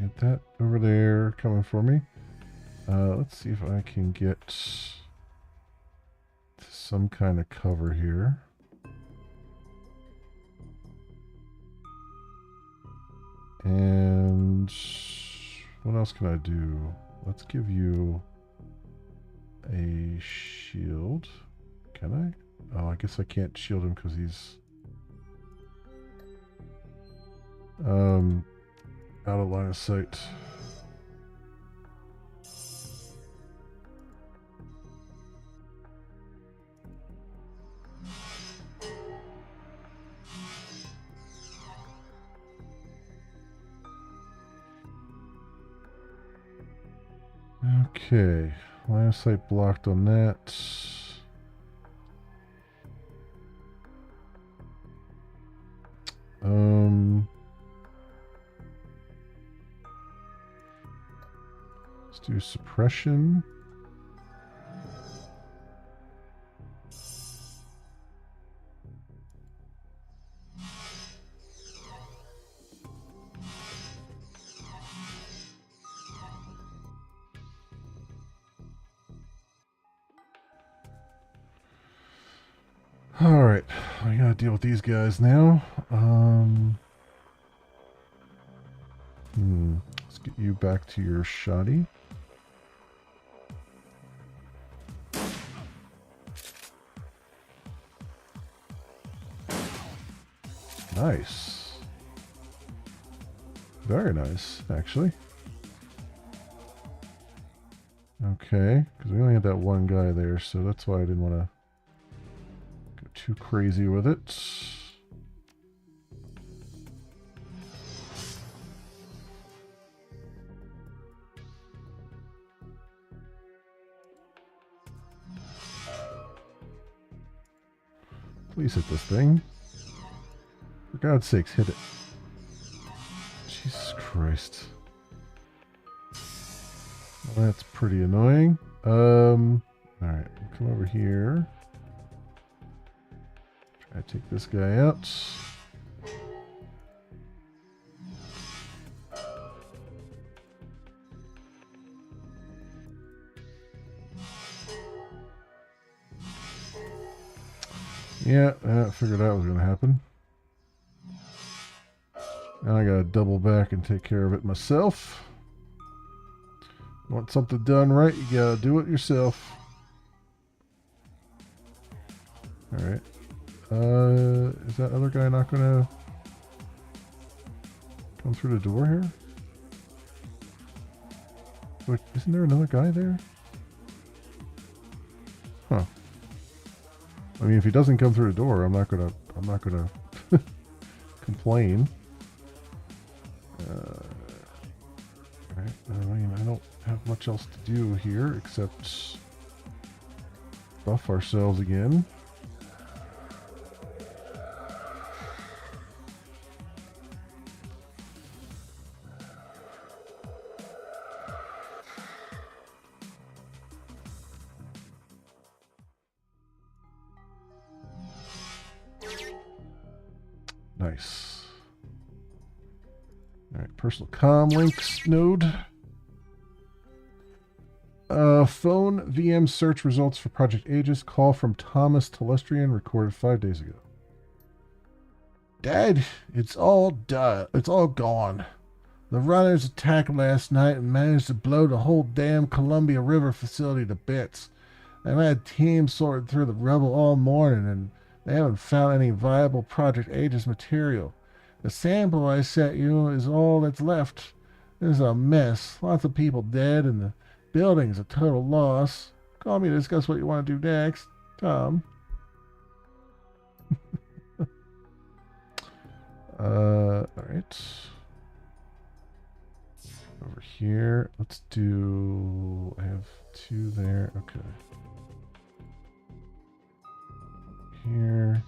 Get that over there coming for me. Let's see if I can get some kind of cover here. And what else can I do? Let's give you a shield. Can I? Oh, I guess I can't shield him because he's out of line of sight. Okay, line of sight blocked on that. do suppression. Alright, I gotta deal with these guys now. Let's get you back to your shoddy. Nice. Very nice, actually. Okay, because we only had that one guy there, so that's why I didn't want to go too crazy with it. Please hit this thing. For God's sakes, hit it. Jesus Christ. Well, that's pretty annoying. Alright, come over here. Try to take this guy out. Yeah, I figured that was going to happen. Now I got to double back and take care of it myself. Want something done right, you got to do it yourself. Alright. Is that other guy not going to come through the door here? Wait, isn't there another guy there? Huh. I mean, if he doesn't come through the door, I'm not gonna complain. Right. I mean, I don't have much else to do here except buff ourselves again. Nice. Alright, personal comm links node. Phone VM search results for Project Aegis. Call from Thomas Telestrian recorded 5 days ago. Dad, it's all done. It's all gone. The runners attacked last night and managed to blow the whole damn Columbia River facility to bits. They've had teams sorting through the rubble all morning and they haven't found any viable Project Aegis material. The sample I sent you is all that's left. This is a mess. Lots of people dead and the building's a total loss. Call me to discuss what you want to do next. Tom. Alright. Over here. Let's do... I have 2 there. Okay. Here.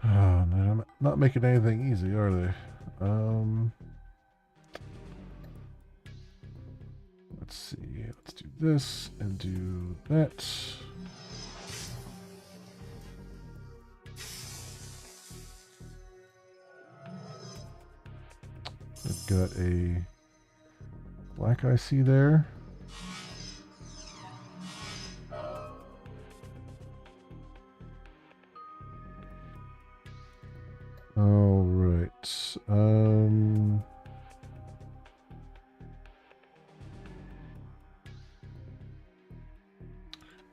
Oh, man, I'm not making anything easy, are they? Let's see. Let's do this and do that. I've got a black IC there. All right.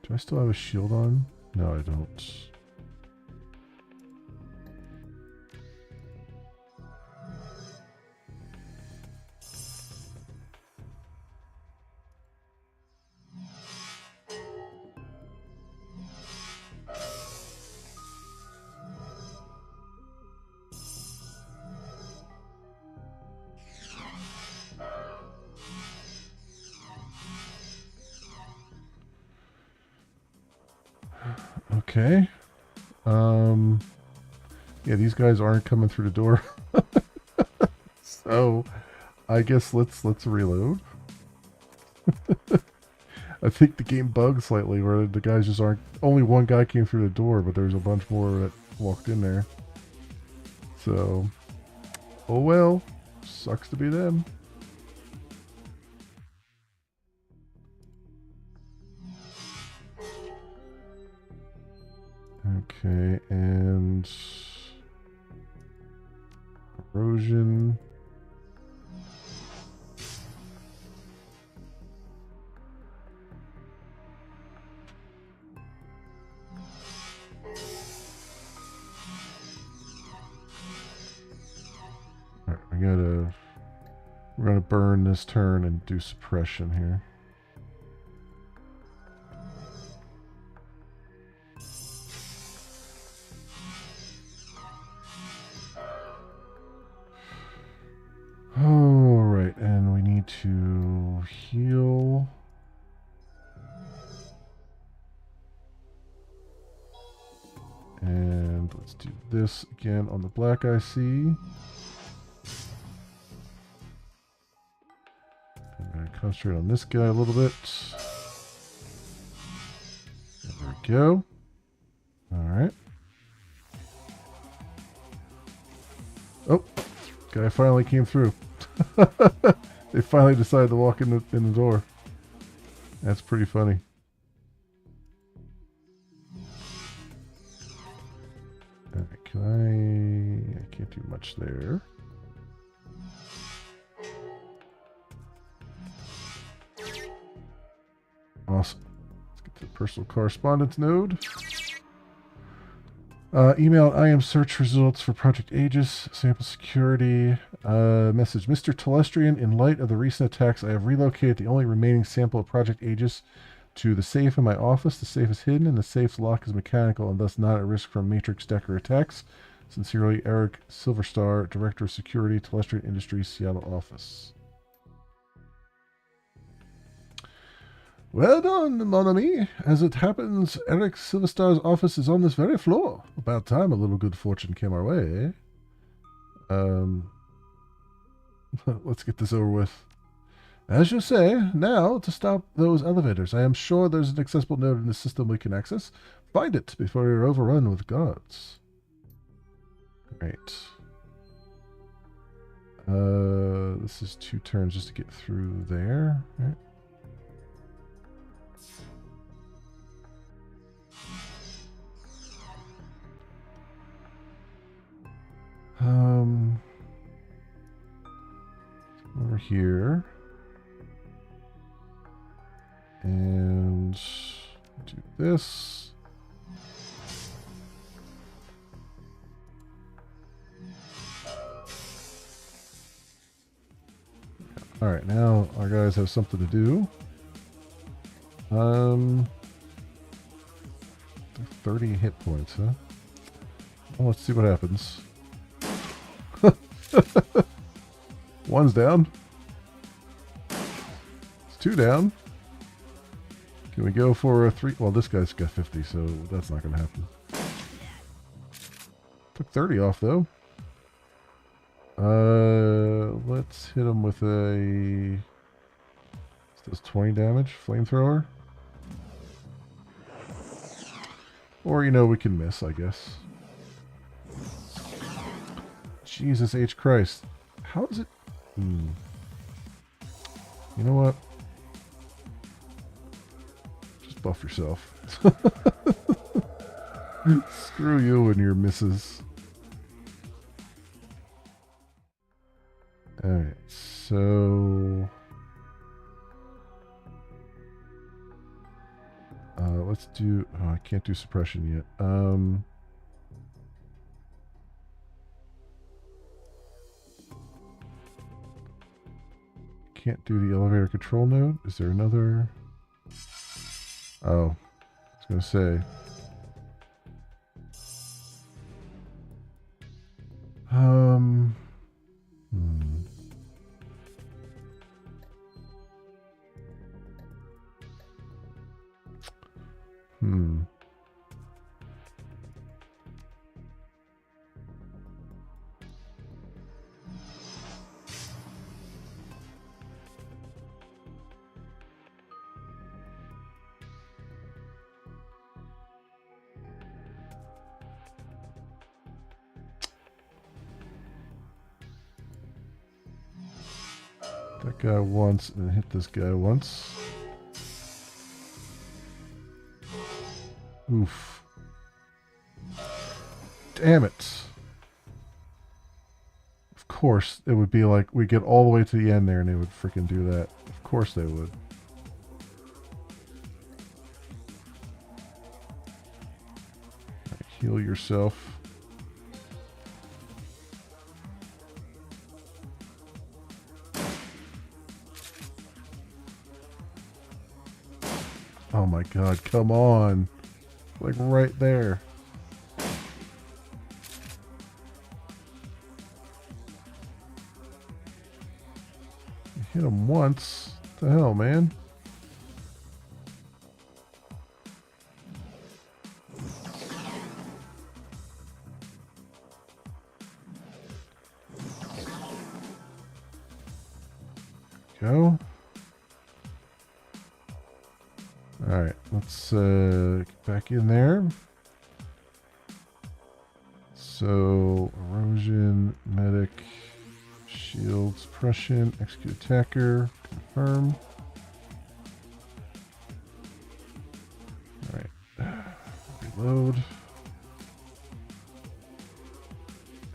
Do I still have a shield on? No, I don't. Okay. Yeah, these guys aren't coming through the door. So, I guess let's reload. I think the game bugged slightly where the guys just aren't... Only one guy came through the door, but there's a bunch more that walked in there. So, oh well. Sucks to be them. Okay, and... Erosion... Alright, we're gonna burn this turn and do suppression here. Alright, and we need to heal. And let's do this again on the black IC. I'm going to concentrate on this guy a little bit. There we go. Alright. Oh, guy finally came through. They finally decided to walk in the door. That's pretty funny. Alright, I can't do much there. Awesome. Let's get to the personal correspondence node. Email I am search results for Project Aegis, sample security. Message Mr. Telestrian, in light of the recent attacks, I have relocated the only remaining sample of Project Aegis to the safe in my office. The safe is hidden and the safe's lock is mechanical and thus not at risk from Matrix Decker attacks. Sincerely, Eric Silverstar, Director of Security, Telestrian Industries, Seattle office. Well done, mon ami. As it happens, Eric Silverstar's office is on this very floor. About time a little good fortune came our way, eh? Let's get this over with. As you say, now to stop those elevators. I am sure there's an accessible node in the system we can access. Find it before you're overrun with guards. Great. This is 2 turns just to get through there. Right. Over here. And do this. Alright, now our guys have something to do. 30 hit points, huh? Well, let's see what happens. One's down. It's 2 down. Can we go for a 3? Well, this guy's got 50, so that's not going to happen. Took 30 off, though. Let's hit him with a... This does 20 damage. Flamethrower. Or, you know, we can miss, I guess. Jesus H. Christ. How is it... You know what? Just buff yourself. Screw you and your misses. Alright, so... let's do... Oh, I can't do suppression yet. Can't do the elevator control node. Is there another? Oh, I was gonna say. that guy once and then hit this guy once. Oof. Damn it. Of course, it would be like we get all the way to the end there and they would freaking do that. Of course they would. Right, heal yourself. Oh my god, come on. Like right there. You hit him once. What the hell, man? Go. Alright, let's get back in there. So, erosion, medic, shield, suppression, execute attacker, confirm. Alright, reload.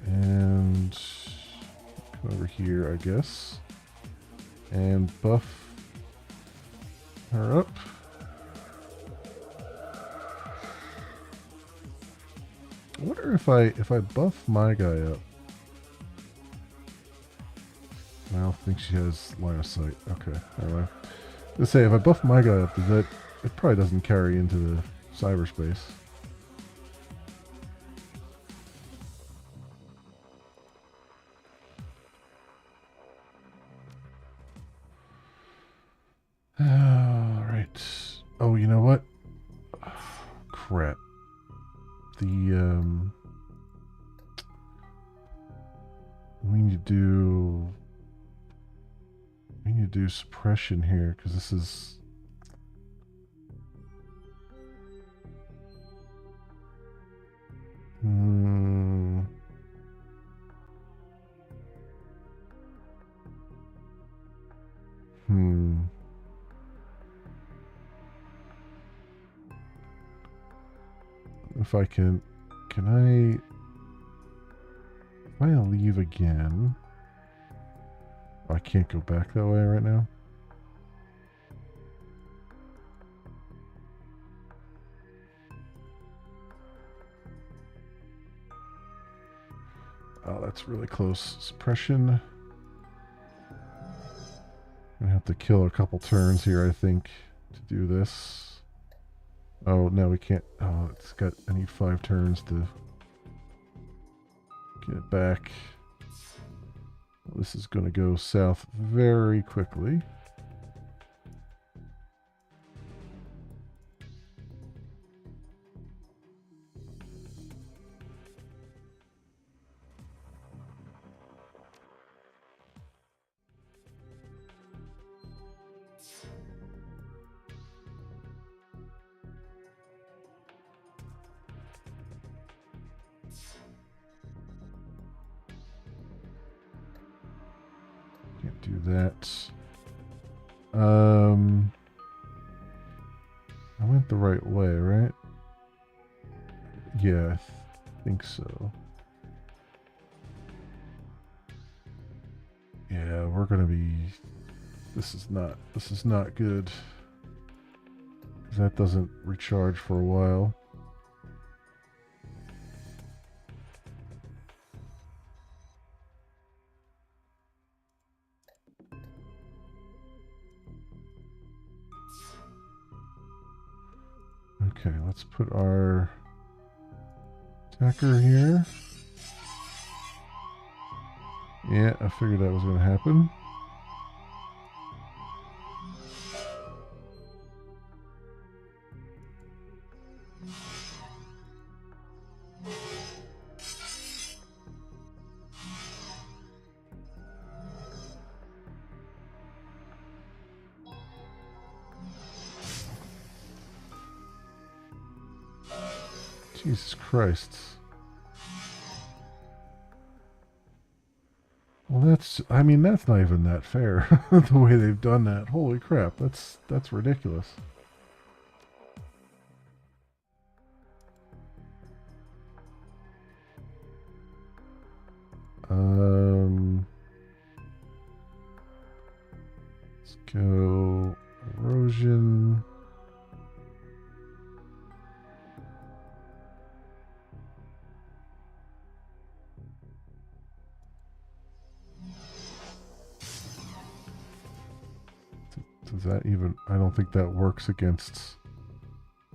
And come over here, I guess. And buff her up. I wonder if I buff my guy up. I don't think she has line of sight. Okay, anyway. Let's say if I buff my guy up, does that it probably doesn't carry into the cyberspace. Alright. Oh, you know what? Crap. We need to do suppression here because this is if I can if I leave again, I can't go back that way right now. Oh, that's really close. Suppression. I'm gonna have to kill a couple turns here, I think, to do this. Oh, no, we can't. Oh, it's got. I need 5 turns to get it back. Well, this is gonna go south very quickly. Can't do that. I went the right way, right? Yeah, I think so. Yeah, we're gonna be. This is not good. That doesn't recharge for a while. Okay, let's put our attacker here. Yeah, I figured that was going to happen. Jesus Christ. Well, I mean, that's not even that fair. The way they've done that. Holy crap, that's ridiculous. Let's go erosion. Does that even... I don't think that works against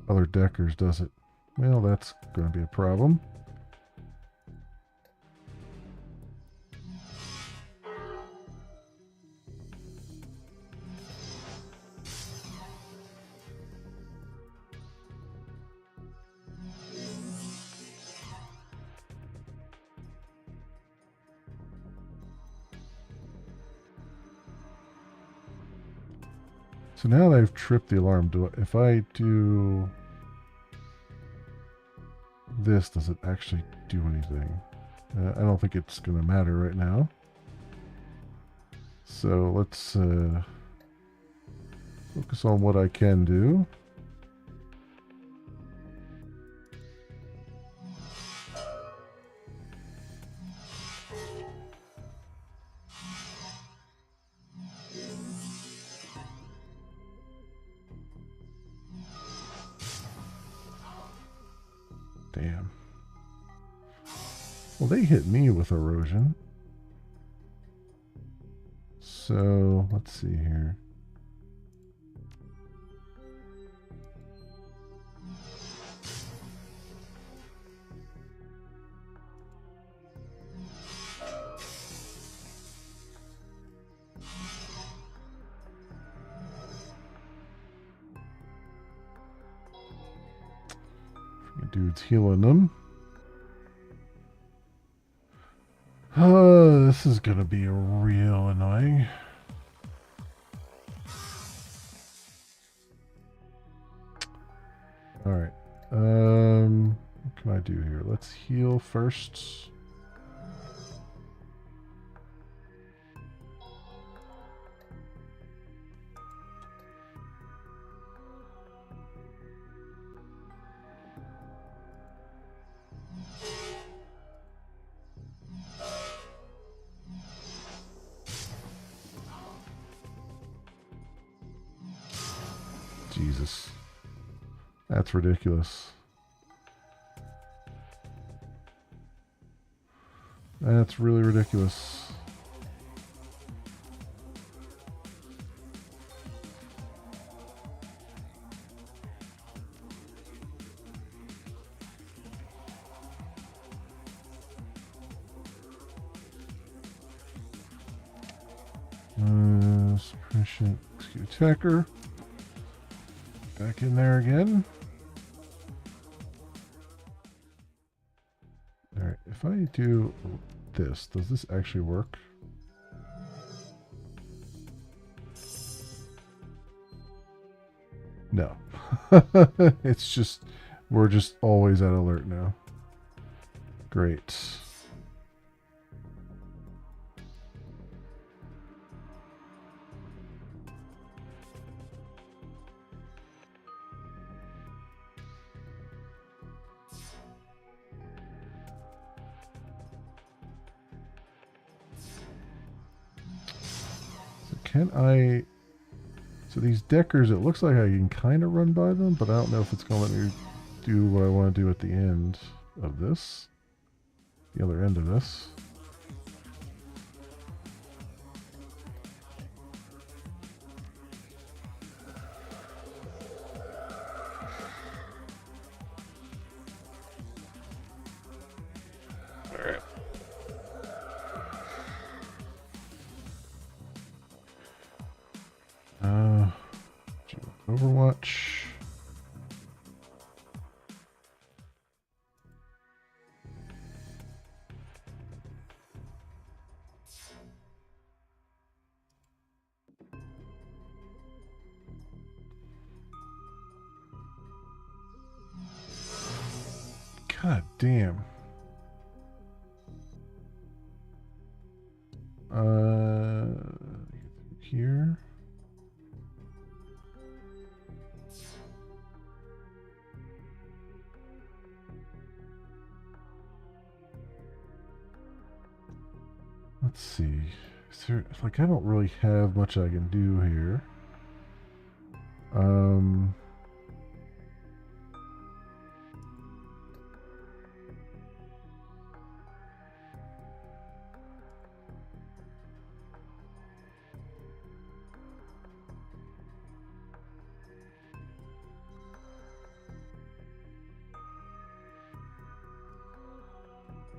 other deckers, does it? Well, that's going to be a problem. So now that I've tripped the alarm, if I do this, does it actually do anything? I don't think it's going to matter right now. So let's focus on what I can do. Damn. Well, they hit me with erosion. So, let's see here. Dude's healing them. Oh, this is gonna be real annoying. Alright. What can I do here? Let's heal first. Jesus. That's ridiculous. That's really ridiculous. Suppression, execute attacker. Back in there again. Alright, if I do this, does this actually work? No. It's just, we're just always at alert now. Great. Can I... So these deckers, it looks like I can kind of run by them, but I don't know if it's going to let me do what I want to do at the end of this. The other end of this. Alright. Overwatch. God damn. Here. Let's see. Is there, like, I don't really have much I can do here.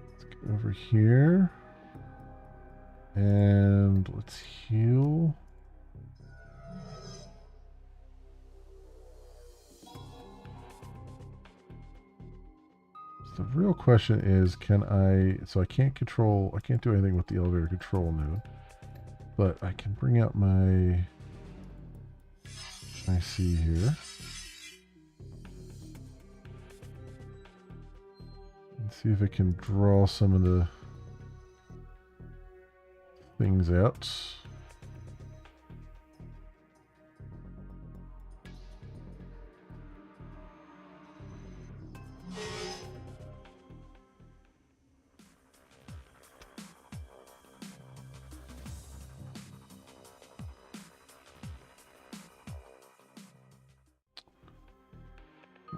Let's go over here. And let's heal. So the real question is, can I... So I can't do anything with the elevator control node. But I can bring out my IC here. And see if it can draw some of the things out.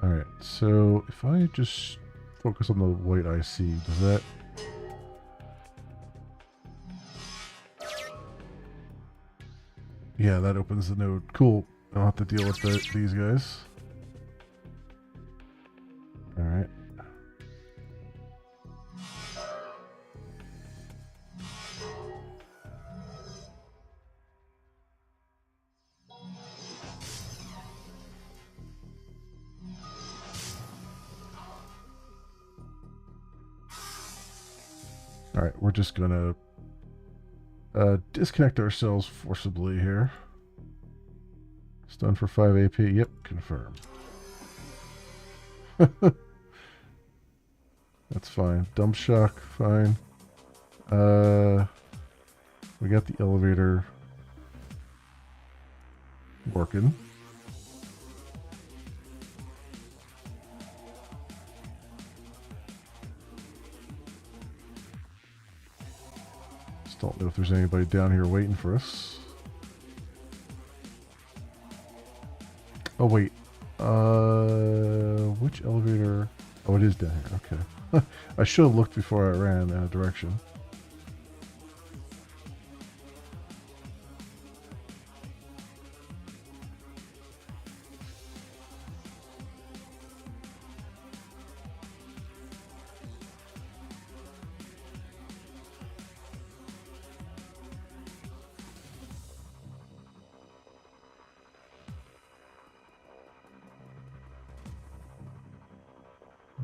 Alright, so if I just focus on the white IC, does that... Yeah, that opens the node. Cool. I don't have to deal with these guys. Alright. Alright, we're just gonna disconnect ourselves forcibly here. Stun for 5 AP. Yep, confirm. That's fine. Dump shock, fine. We got the elevator working. Just don't know if there's anybody down here waiting for us. Oh wait. Which elevator? Oh, it is down here. Okay. I should have looked before I ran in a direction.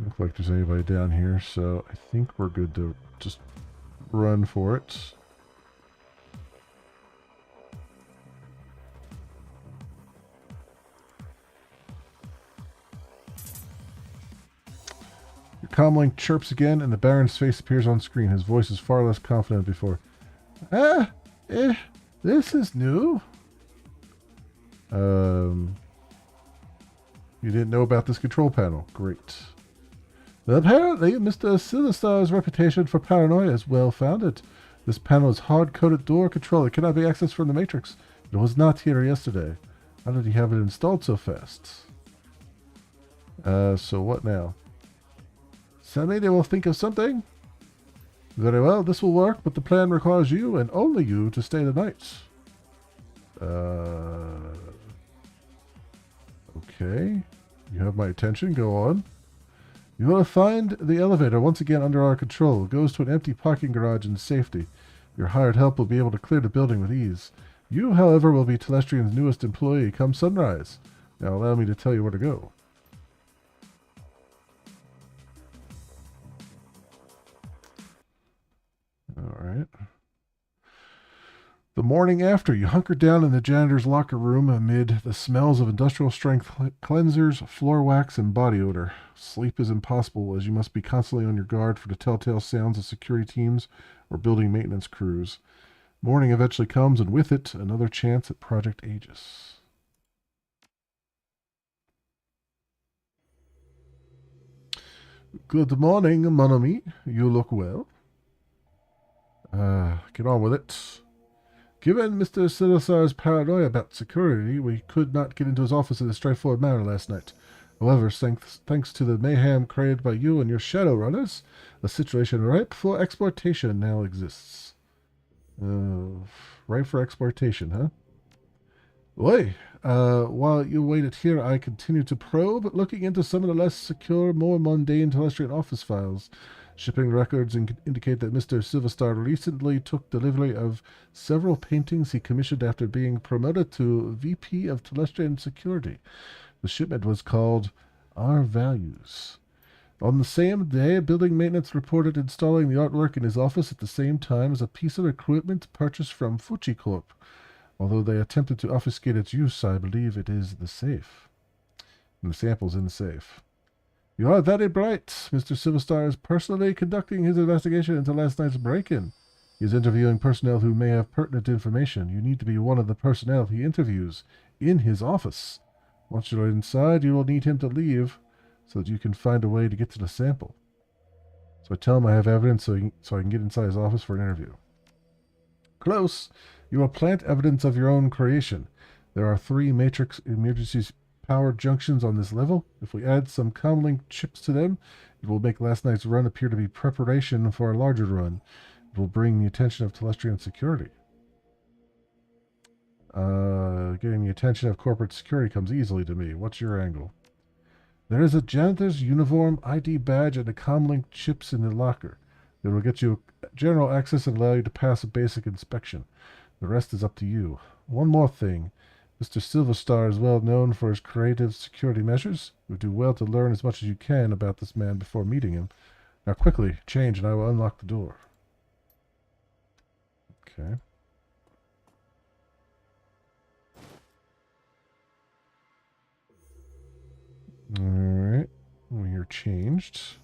Look like there's anybody down here, so I think we're good to just run for it. Your comlink chirps again, and the Baron's face appears on screen. His voice is far less confident than before. This is new. You didn't know about this control panel. Great. Apparently, Mr. Sinistar's reputation for paranoia is well founded. This panel is hard-coded door control. It cannot be accessed from the Matrix. It was not here yesterday. How did he have it installed so fast? So what now? Suddenly they will think of something. Very well, this will work, but the plan requires you, and only you, to stay the night. Okay. You have my attention. Go on. You will find the elevator once again under our control. It goes to an empty parking garage in safety. Your hired help will be able to clear the building with ease. You, however, will be Telestrian's newest employee come sunrise. Now allow me to tell you where to go. Alright. The morning after, you hunker down in the janitor's locker room amid the smells of industrial strength cleansers, floor wax, and body odor. Sleep is impossible as you must be constantly on your guard for the telltale sounds of security teams or building maintenance crews. Morning eventually comes, and with it, another chance at Project Aegis. Good morning, mon ami. You look well. Get on with it. Given Mr. Silosar's paranoia about security, we could not get into his office in a straightforward manner last night. However, thanks to the mayhem created by you and your Shadowrunners, a situation ripe for exploitation now exists. Ripe for exploitation, huh? Oi, while you waited here, I continued to probe, looking into some of the less secure, more mundane Telestrian office files. Shipping records indicate that Mr. Silverstar recently took delivery of several paintings he commissioned after being promoted to VP of Telestrian Security. The shipment was called Our Values. On the same day, building maintenance reported installing the artwork in his office at the same time as a piece of equipment purchased from Fuji Corp. Although they attempted to obfuscate its use, I believe it is the safe. And the sample's in the safe. You are very bright. Mr. Silverstar is personally conducting his investigation into last night's break-in. He is interviewing personnel who may have pertinent information. You need to be one of the personnel he interviews in his office. Once you're inside, you will need him to leave so that you can find a way to get to the sample. So I tell him I have evidence so I can get inside his office for an interview. Close. You will plant evidence of your own creation. There are 3 matrix emergency power junctions on this level. If we add some comlink chips to them, it will make last night's run appear to be preparation for a larger run. It will bring the attention of Telestrian security. Getting the attention of corporate security comes easily to me. What's your angle? There is a janitor's uniform, ID badge, and a comlink chips in the locker. They will get you general access and allow you to pass a basic inspection. The rest is up to you. One more thing. Mr. Silverstar is well known for his creative security measures. You would do well to learn as much as you can about this man before meeting him. Now quickly, change and I will unlock the door. Okay. Alright. We are changed.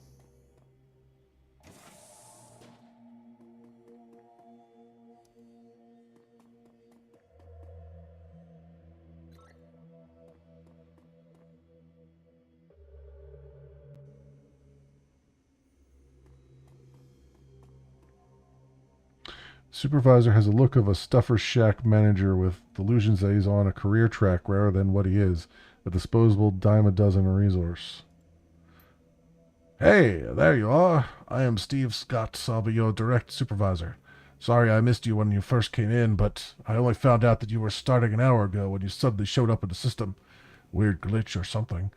Supervisor has a look of a stuffer shack manager with delusions that he's on a career track rather than what he is, a disposable dime a dozen resource. Hey, there you are. I am Steve Scott. I'll be your direct supervisor. Sorry I missed you when you first came in, but I only found out that you were starting an hour ago when you suddenly showed up in the system. Weird glitch or something.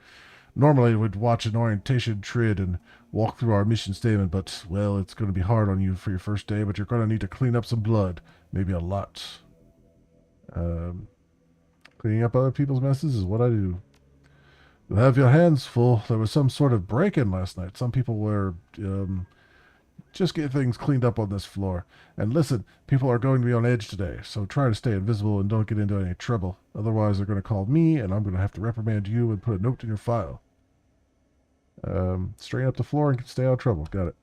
Normally we'd watch an orientation trid and walk through our mission statement, but, well, it's going to be hard on you for your first day, but you're going to need to clean up some blood. Maybe a lot. Cleaning up other people's messes is what I do. You'll have your hands full. There was some sort of break-in last night. Some people were, just get things cleaned up on this floor. And listen, people are going to be on edge today, so try to stay invisible and don't get into any trouble. Otherwise, they're going to call me, and I'm going to have to reprimand you and put a note in your file. Straighten up the floor and stay out of trouble. Got it.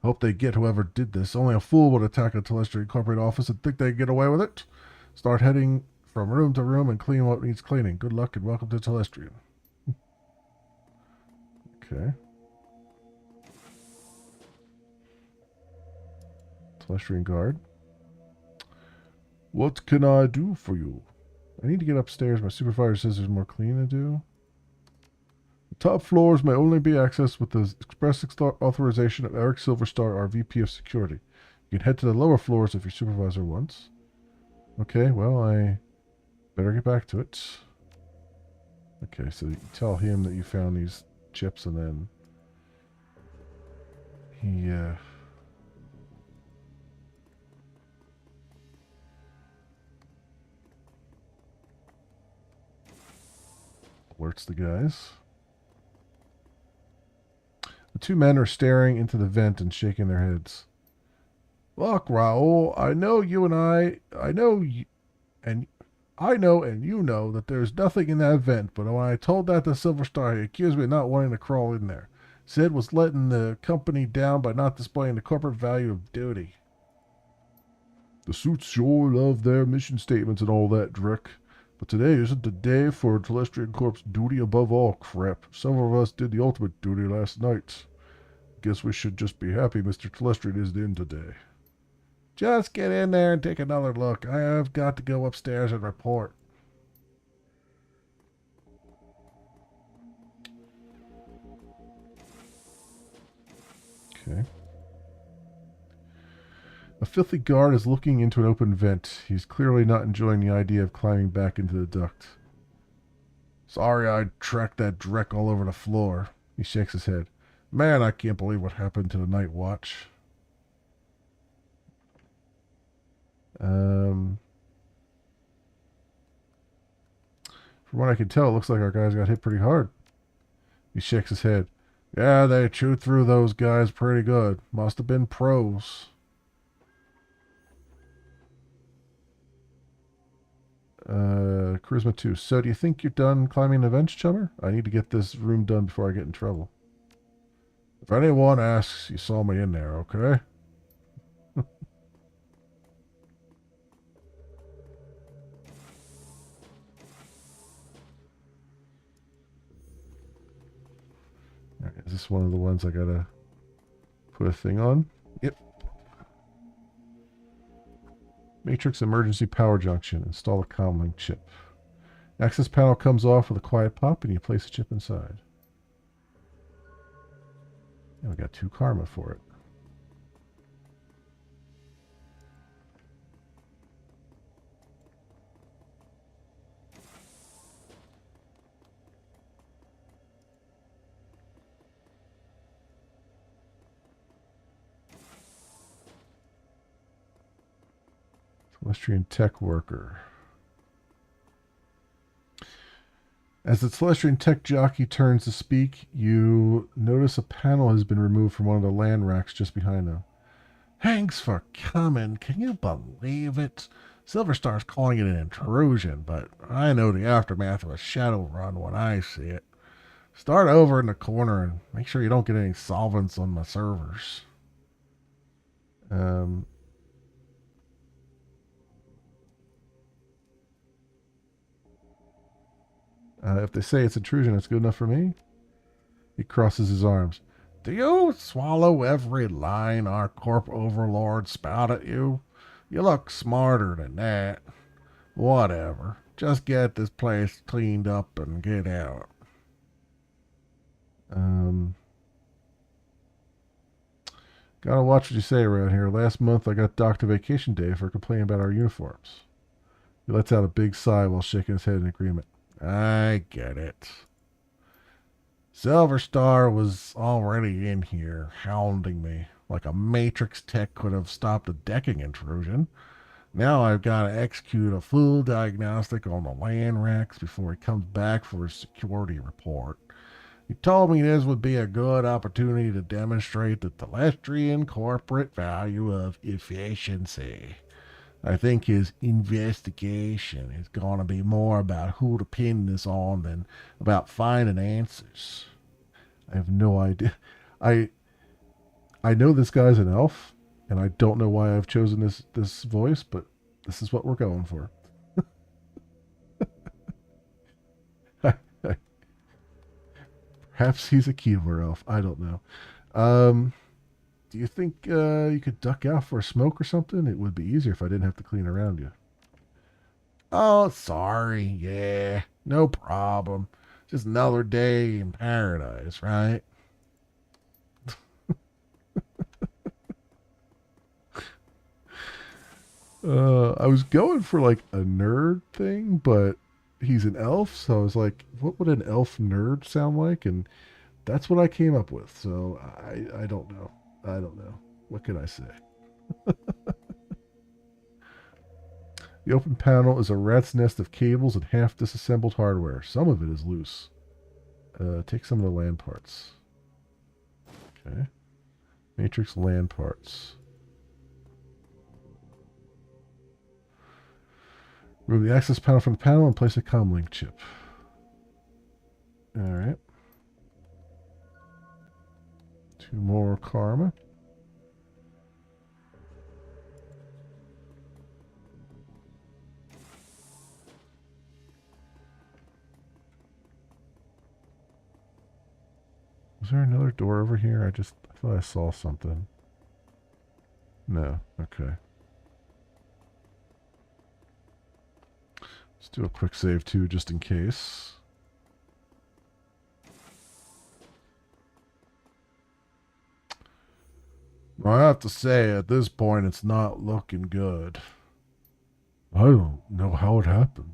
Hope they get whoever did this. Only a fool would attack a Telestrian corporate office and think they can get away with it. Start heading from room to room and clean what needs cleaning. Good luck and welcome to Telestrian. Okay. Telestrian guard. What can I do for you? I need to get upstairs. My supervisor says there's more cleaning to do. The top floors may only be accessed with the express authorization of Eric Silverstar, our VP of Security. You can head to the lower floors if your supervisor wants. Okay, well, I better get back to it. Okay, so you tell him that you found these chips and then he, alerts the guys. The 2 men are staring into the vent and shaking their heads. Look, Raoul, I know and you know that there's nothing in that vent, but when I told that to Silverstar, he accused me of not wanting to crawl in there. Sid was letting the company down by not displaying the corporate value of duty. The suits sure love their mission statements and all that, Drek. But today isn't the day for Telestrian Corp's duty above all crap. Some of us did the ultimate duty last night. Guess we should just be happy Mr. Telestrian isn't in today. Just get in there and take another look. I have got to go upstairs and report. Okay. A filthy guard is looking into an open vent. He's clearly not enjoying the idea of climbing back into the duct. Sorry I tracked that Drek all over the floor. He shakes his head. Man, I can't believe what happened to the night watch. From what I can tell, it looks like our guys got hit pretty hard. He shakes his head. Yeah, they chewed through those guys pretty good. Must have been pros. Charisma 2. So, do you think you're done climbing the vents, Chummer? I need to get this room done before I get in trouble. If anyone asks, you saw me in there, okay? Right, is this one of the ones I gotta put a thing on? Yep. Matrix emergency power junction. Install a comlink chip. Access panel comes off with a quiet pop and you place the chip inside. And we got 2 karma for it. Telestrian tech worker. As the Telestrian tech jockey turns to speak, you notice a panel has been removed from one of the land racks just behind them. Thanks for coming. Can you believe it? Silverstar's calling it an intrusion, but I know the aftermath of a Shadowrun when I see it. Start over in the corner and make sure you don't get any solvents on my servers. If they say it's intrusion, it's good enough for me. He crosses his arms. Do you swallow every line our corp overlord spout at you? You look smarter than that. Whatever. Just get this place cleaned up and get out. Gotta watch what you say around here. Last month I got docked a vacation day for complaining about our uniforms. He lets out a big sigh while shaking his head in agreement. I get it. Silverstar was already in here, hounding me, like a Matrix tech could have stopped a decking intrusion. Now I've got to execute a full diagnostic on the land racks before he comes back for his security report. He told me this would be a good opportunity to demonstrate the Telestrian corporate value of efficiency. I think his investigation is going to be more about who to pin this on than about finding answers. I have no idea. I know this guy's an elf, and I don't know why I've chosen this voice, but this is what we're going for. Perhaps he's a keyboard elf. I don't know. Do you think you could duck out for a smoke or something? It would be easier if I didn't have to clean around you. Oh, sorry. Yeah, no problem. Just another day in paradise, right? I was going for like a nerd thing, but he's an elf, so I was like, what would an elf nerd sound like? And that's what I came up with. So I don't know. I don't know. What can I say? The open panel is a rat's nest of cables and half disassembled hardware. Some of it is loose. Take some of the LAN parts. Okay. Matrix LAN parts. Remove the access panel from the panel and place a comlink chip. Alright. 2 more karma. Was there another door over here? I thought I saw something. No. Okay. Let's do a quick save too, just in case. I have to say, at this point, it's not looking good. I don't know how it happened.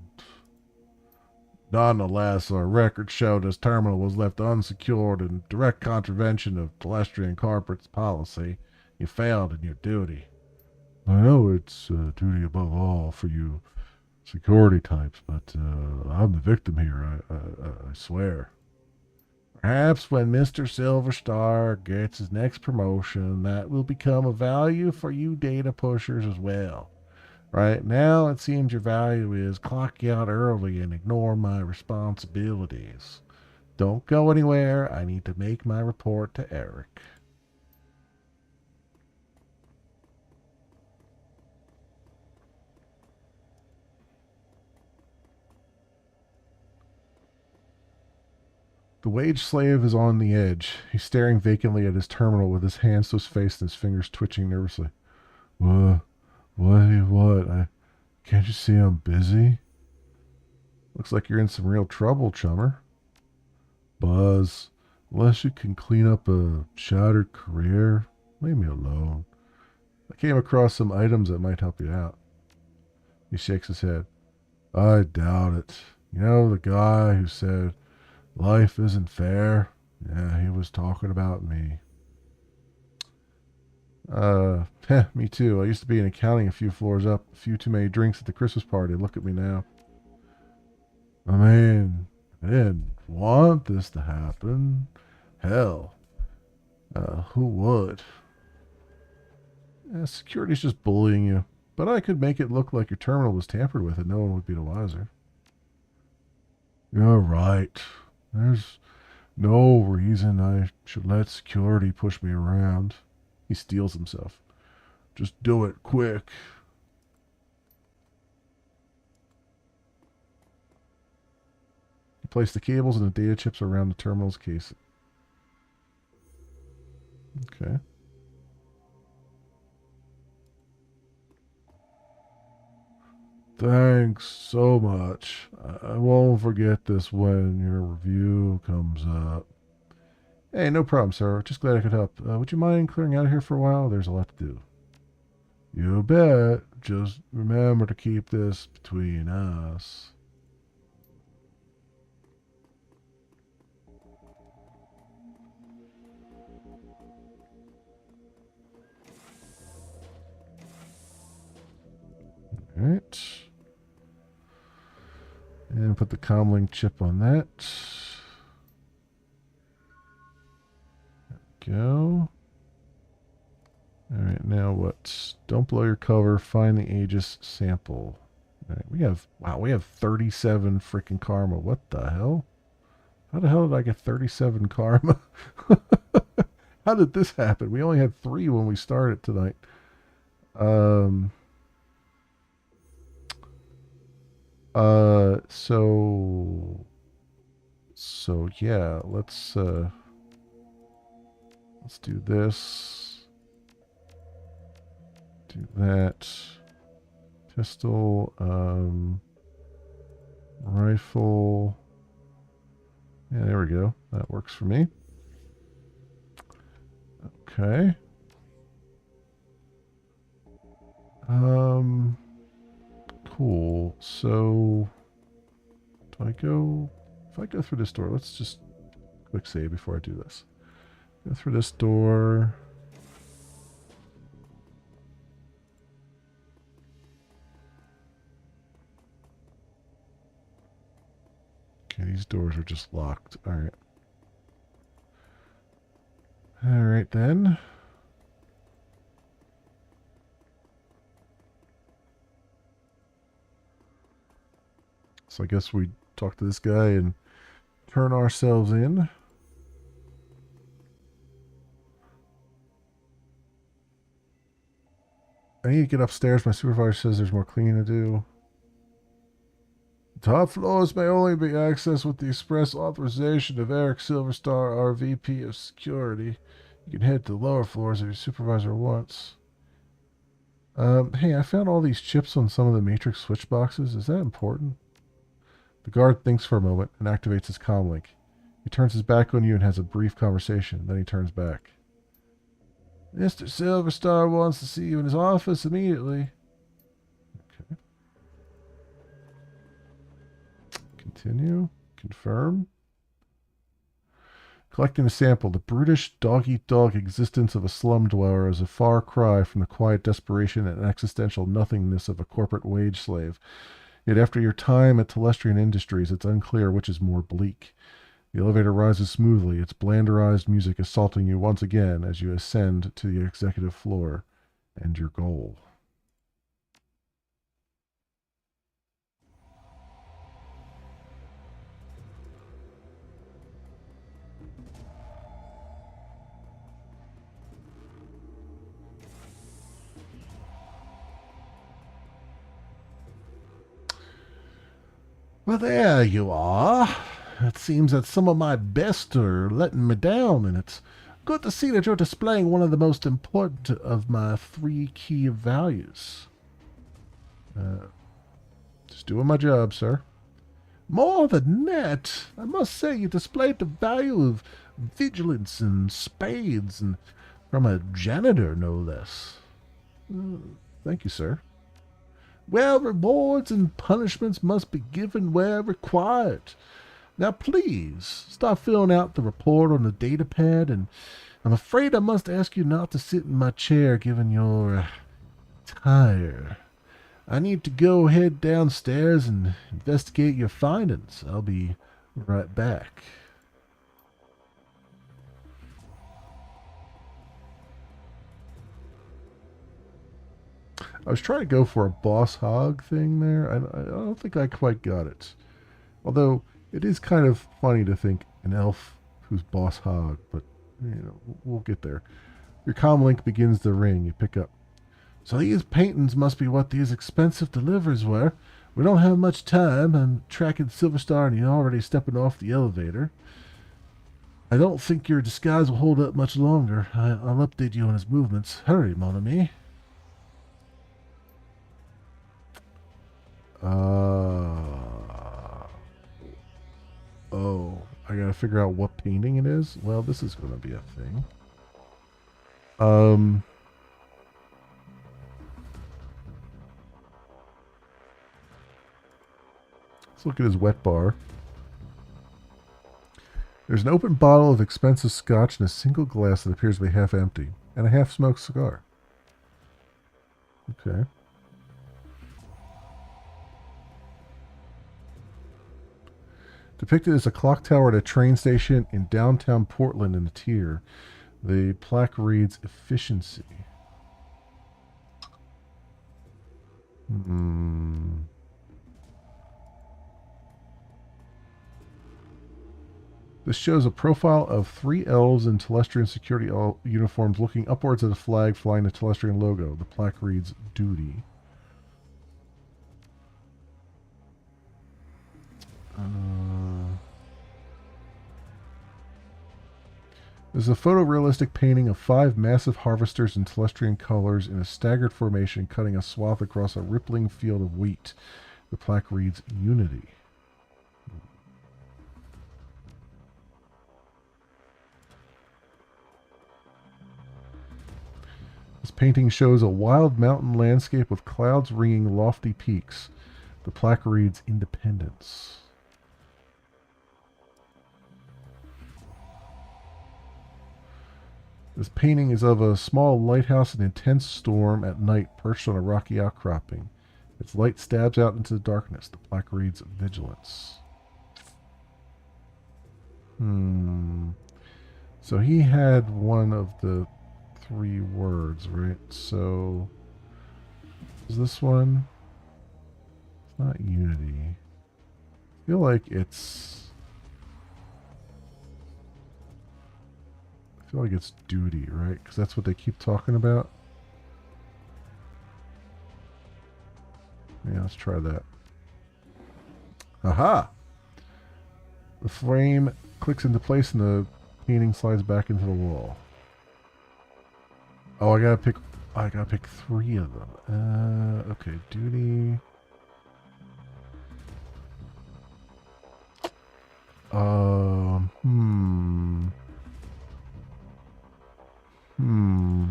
Nonetheless, our records show this terminal was left unsecured in direct contravention of Telestrian corporate policy. You failed in your duty. I know it's duty above all for you security types, but I'm the victim here, I swear. Perhaps when Mr. Silverstar gets his next promotion, that will become a value for you data pushers as well. Right now, it seems your value is clock you out early and ignore my responsibilities. Don't go anywhere. I need to make my report to Eric. The wage slave is on the edge. He's staring vacantly at his terminal with his hands to his face and his fingers twitching nervously. What? What? Can't you see I'm busy? Looks like you're in some real trouble, chummer. Buzz, unless you can clean up a shattered career, leave me alone. I came across some items that might help you out. He shakes his head. I doubt it. You know the guy who said life isn't fair? Yeah, he was talking about me. Me too. I used to be in accounting a few floors up. A few too many drinks at the Christmas party. Look at me now. I mean, I didn't want this to happen. Hell, who would? Security's just bullying you. But I could make it look like your terminal was tampered with and no one would be the wiser. You're right. There's no reason I should let security push me around. He steels himself. Just do it quick. He placed the cables and the data chips around the terminal's case. Okay. Thanks so much. I won't forget this when your review comes up. Hey, no problem, sir. Just glad I could help. Would you mind clearing out of here for a while? There's a lot to do. You bet. Just remember to keep this between us. All right. And put the comlink chip on that. Go. All right, now what? Don't blow your cover. Find the Aegis sample. All right, we have 37 freaking karma. What the hell? How the hell did I get 37 karma? How did this happen? We only had 3 when we started tonight. Um. So yeah, let's do this. Do that. Pistol, rifle. Yeah, there we go. That works for me. Okay. Cool. So, do I go? If I go through this door, let's just quick save before I do this. Go through this door. Okay, these doors are just locked. All right. All right then. So I guess we talk to this guy and turn ourselves in. I need to get upstairs. My supervisor says there's more cleaning to do. Top floors may only be accessed with the express authorization of Eric Silverstar, our VP of Security. You can head to the lower floors if your supervisor wants. Hey, I found all these chips on some of the Matrix switch boxes. Is that important? The guard thinks for a moment and activates his comlink. He turns his back on you and has a brief conversation. Then he turns back. Mr. Silverstar wants to see you in his office immediately. Okay. Continue. Confirm. Collecting a sample, the brutish dog-eat-dog existence of a slum dweller is a far cry from the quiet desperation and existential nothingness of a corporate wage slave. Yet after your time at Telestrian Industries, it's unclear which is more bleak. The elevator rises smoothly, its blanderized music assaulting you once again as you ascend to the executive floor and your goal. Well, there you are. It seems that some of my best are letting me down, and it's good to see that you're displaying one of the most important of my 3 key values. Just doing my job, sir. More than that, I must say you displayed the value of vigilance and spades, and from a janitor, no less. Thank you, sir. Well, rewards and punishments must be given where required. Now, please, start filling out the report on the data pad, and I'm afraid I must ask you not to sit in my chair given your tire. I need to go head downstairs and investigate your findings. I'll be right back. I was trying to go for a boss hog thing there. I don't think I quite got it. Although it is kind of funny to think an elf who's boss hog, but we'll get there. Your comlink begins to ring. You pick up. So these paintings must be what these expensive deliveries were. We don't have much time. I'm tracking Silverstar and he's already stepping off the elevator. I don't think your disguise will hold up much longer. I'll update you on his movements. Hurry, mon ami. Oh, I gotta figure out what painting it is? Well, this is gonna be a thing. Let's look at his wet bar. There's an open bottle of expensive scotch and a single glass that appears to be half empty, and a half-smoked cigar. Okay. Depicted as a clock tower at a train station in downtown Portland in a tier. The plaque reads efficiency. This shows a profile of 3 elves in Telestrian security uniforms looking upwards at a flag flying the Telestrian logo. The plaque reads duty. There's a photorealistic painting of 5 massive harvesters in Telestrian colors in a staggered formation cutting a swath across a rippling field of wheat. The plaque reads Unity. This painting shows a wild mountain landscape with clouds ringing lofty peaks. The plaque reads Independence. This painting is of a small lighthouse in intense storm at night perched on a rocky outcropping. Its light stabs out into the darkness. The plaque reads Vigilance. So he had one of the 3 words, right? So is this one? It's not Unity. I feel like it's duty, right? Because that's what they keep talking about. Yeah, let's try that. Aha! The frame clicks into place and the painting slides back into the wall. Oh, I gotta pick 3 of them. Okay, duty. Um, hmm. Hmm.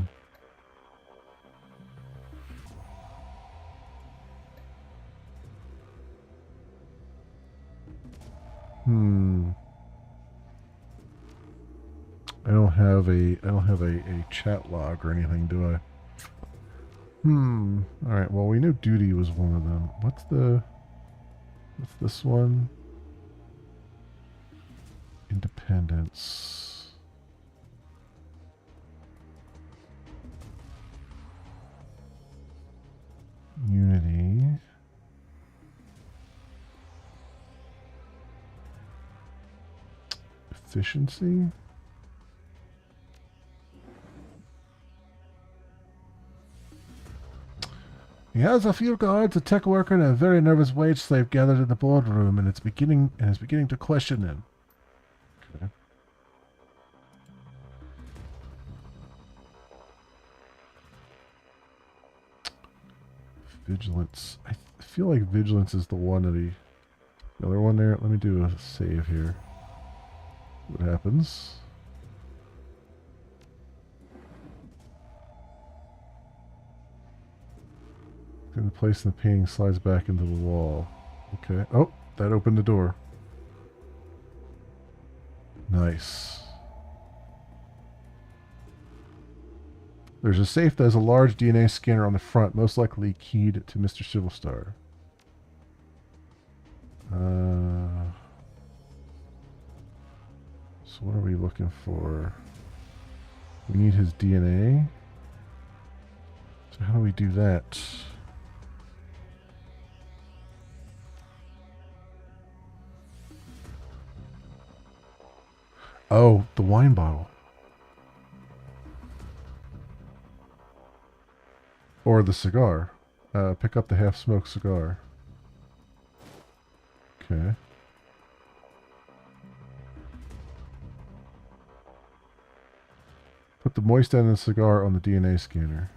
Hmm. I don't have a chat log or anything, do I? Hmm. Alright, well we knew duty was one of them. What's this one? Independence. Unity. Efficiency? He has a few guards, a tech worker, and a very nervous wage slave gathered in the boardroom, and is beginning to question him. Okay. Vigilance. I feel like vigilance is the one that he. Another one there. Let me do a save here. What happens? In place, and the painting slides back into the wall. Okay. Oh, that opened the door. Nice. There's a safe that has a large DNA scanner on the front, most likely keyed to Mr. Civilstar. So what are we looking for? We need his DNA. So how do we do that? Oh, the wine bottle. Or the cigar. Pick up the half-smoked cigar. Okay. Put the moist end of the cigar on the DNA scanner.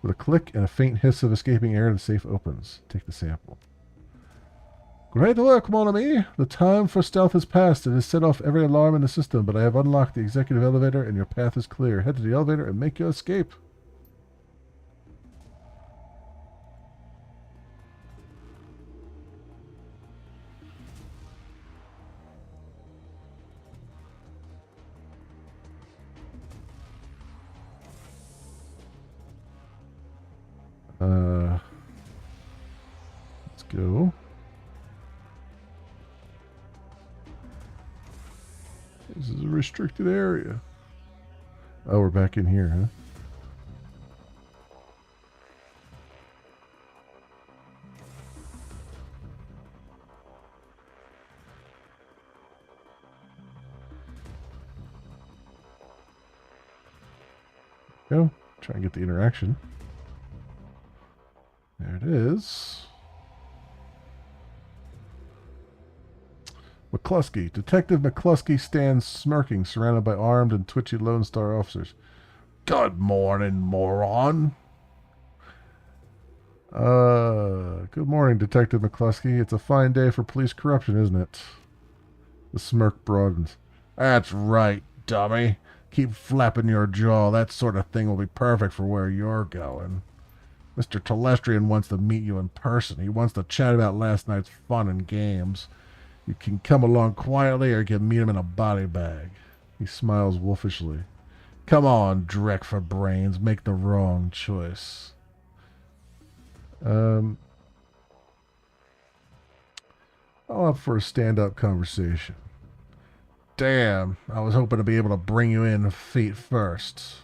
With a click and a faint hiss of escaping air, the safe opens. Take the sample. Great work, mon ami. The time for stealth has passed. It has set off every alarm in the system, but I have unlocked the executive elevator and your path is clear. Head to the elevator and make your escape. Let's go. This is a restricted area. Oh, we're back in here, huh? Go. Try and get the interaction. There it is. McCluskey. Detective McCluskey stands smirking, surrounded by armed and twitchy Lone Star officers. Good morning, moron. Good morning, Detective McCluskey. It's a fine day for police corruption, isn't it? The smirk broadens. That's right, dummy. Keep flapping your jaw. That sort of thing will be perfect for where you're going. Mr. Telestrian wants to meet you in person. He wants to chat about last night's fun and games. You can come along quietly or you can meet him in a body bag. He smiles wolfishly. Come on, Drek for brains. Make the wrong choice. I'll opt for a stand-up conversation. Damn, I was hoping to be able to bring you in feet first.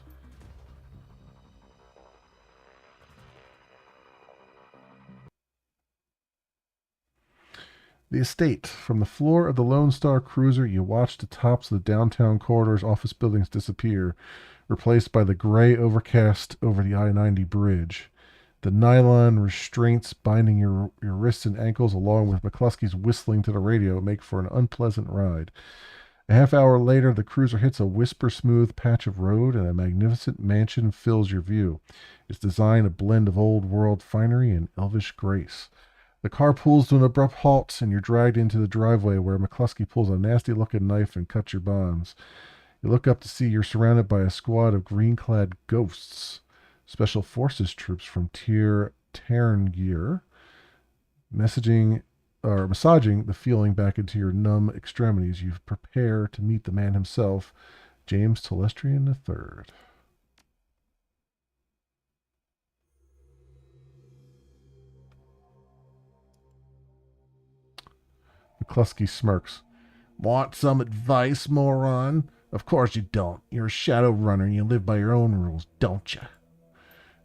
The estate. From the floor of the Lone Star cruiser, you watch the tops of the downtown corridor's office buildings disappear, replaced by the gray overcast over the I-90 bridge. The nylon restraints binding your wrists and ankles, along with McCluskey's whistling to the radio, make for an unpleasant ride. A half hour later, the cruiser hits a whisper-smooth patch of road, and a magnificent mansion fills your view. Its design a blend of old-world finery and elvish grace. The car pulls to an abrupt halt, and you're dragged into the driveway where McCluskey pulls a nasty-looking knife and cuts your bonds. You look up to see you're surrounded by a squad of green-clad ghosts, special forces troops from Tarn gear, massaging the feeling back into your numb extremities. You prepare to meet the man himself, James Telestrian III. McCluskey smirks. Want some advice, moron? Of course you don't. You're a Shadowrunner and you live by your own rules, don't you?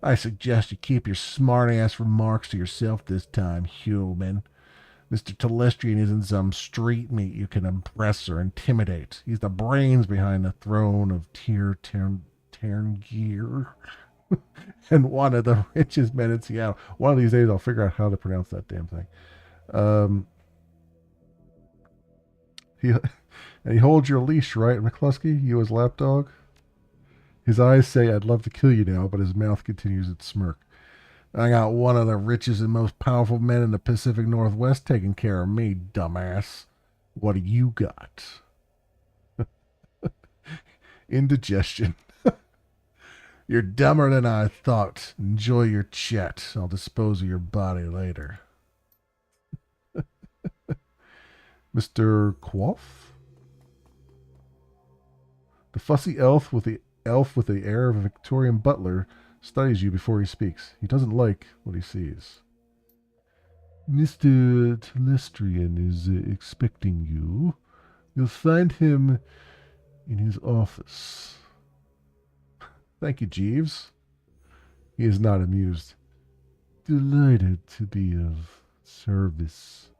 I suggest you keep your smart-ass remarks to yourself this time, human. Mr. Telestrian isn't some street meat you can impress or intimidate. He's the brains behind the throne of Tarngear and one of the richest men in Seattle. One of these days I'll figure out how to pronounce that damn thing. He holds your leash, right, McCluskey? You his lapdog? His eyes say, I'd love to kill you now, but his mouth continues its smirk. I got one of the richest and most powerful men in the Pacific Northwest taking care of me, dumbass. What do you got? Indigestion. You're dumber than I thought. Enjoy your chat. I'll dispose of your body later. Mr. Quoth? The fussy elf with the air of a Victorian butler studies you before he speaks. He doesn't like what he sees. Mr. Telestrian is expecting you. You'll find him in his office. Thank you, Jeeves. He is not amused. Delighted to be of service.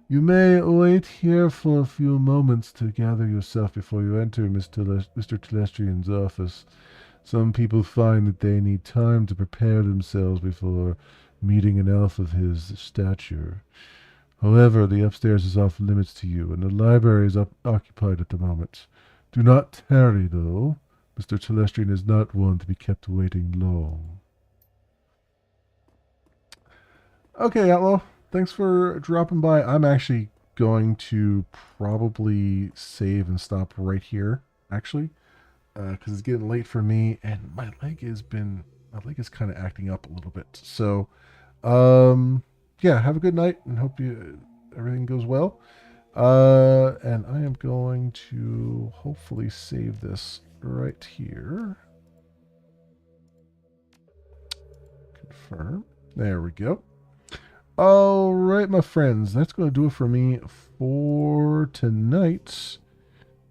You may wait here for a few moments to gather yourself before you enter Mr. Telestrian's office. Some people find that they need time to prepare themselves before meeting an elf of his stature. However, the upstairs is off limits to you, and the library is occupied at the moment. Do not tarry, though. Mr. Telestrian is not one to be kept waiting long. Okay, Outlaw. Thanks for dropping by. I'm actually going to probably save and stop right here, actually, because it's getting late for me, and my leg is kind of acting up a little bit. So, yeah, have a good night, and hope everything goes well. And I am going to hopefully save this right here. Confirm. There we go. All right, my friends, that's going to do it for me for tonight.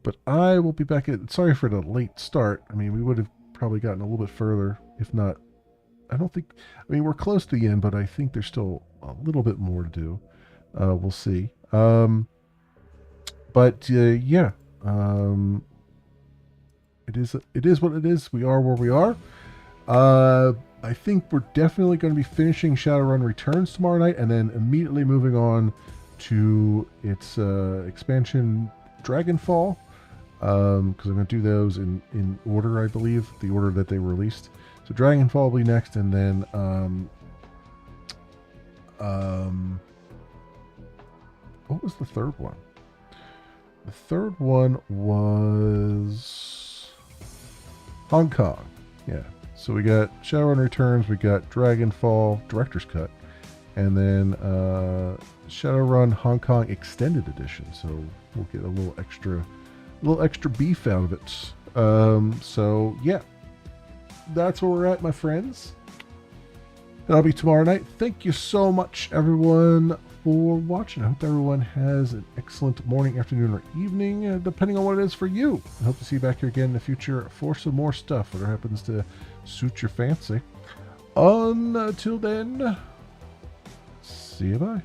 But I will be back at... Sorry for the late start. I mean, we would have probably gotten a little bit further, if not... I don't think... I mean, we're close to the end, but I think there's still a little bit more to do. We'll see. Yeah. It is what it is. We are where we are. I think we're definitely going to be finishing Shadowrun Returns tomorrow night, and then immediately moving on to its expansion Dragonfall, because I'm going to do those in order, I believe, the order that they were released. So Dragonfall will be next, and then what was the third one? The third one was Hong Kong. Yeah. So we got Shadowrun Returns, we got Dragonfall Director's Cut, and then Shadowrun Hong Kong Extended Edition. So we'll get a little extra beef out of it. So yeah, that's where we're at, my friends. That'll be tomorrow night. Thank you so much, everyone, for watching. I hope everyone has an excellent morning, afternoon, or evening, depending on what it is for you. I hope to see you back here again in the future for some more stuff, whatever happens to suit your fancy. Until then, see you, bye.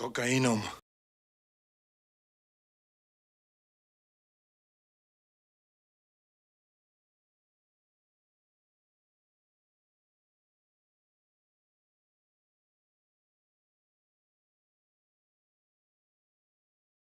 Kokainom.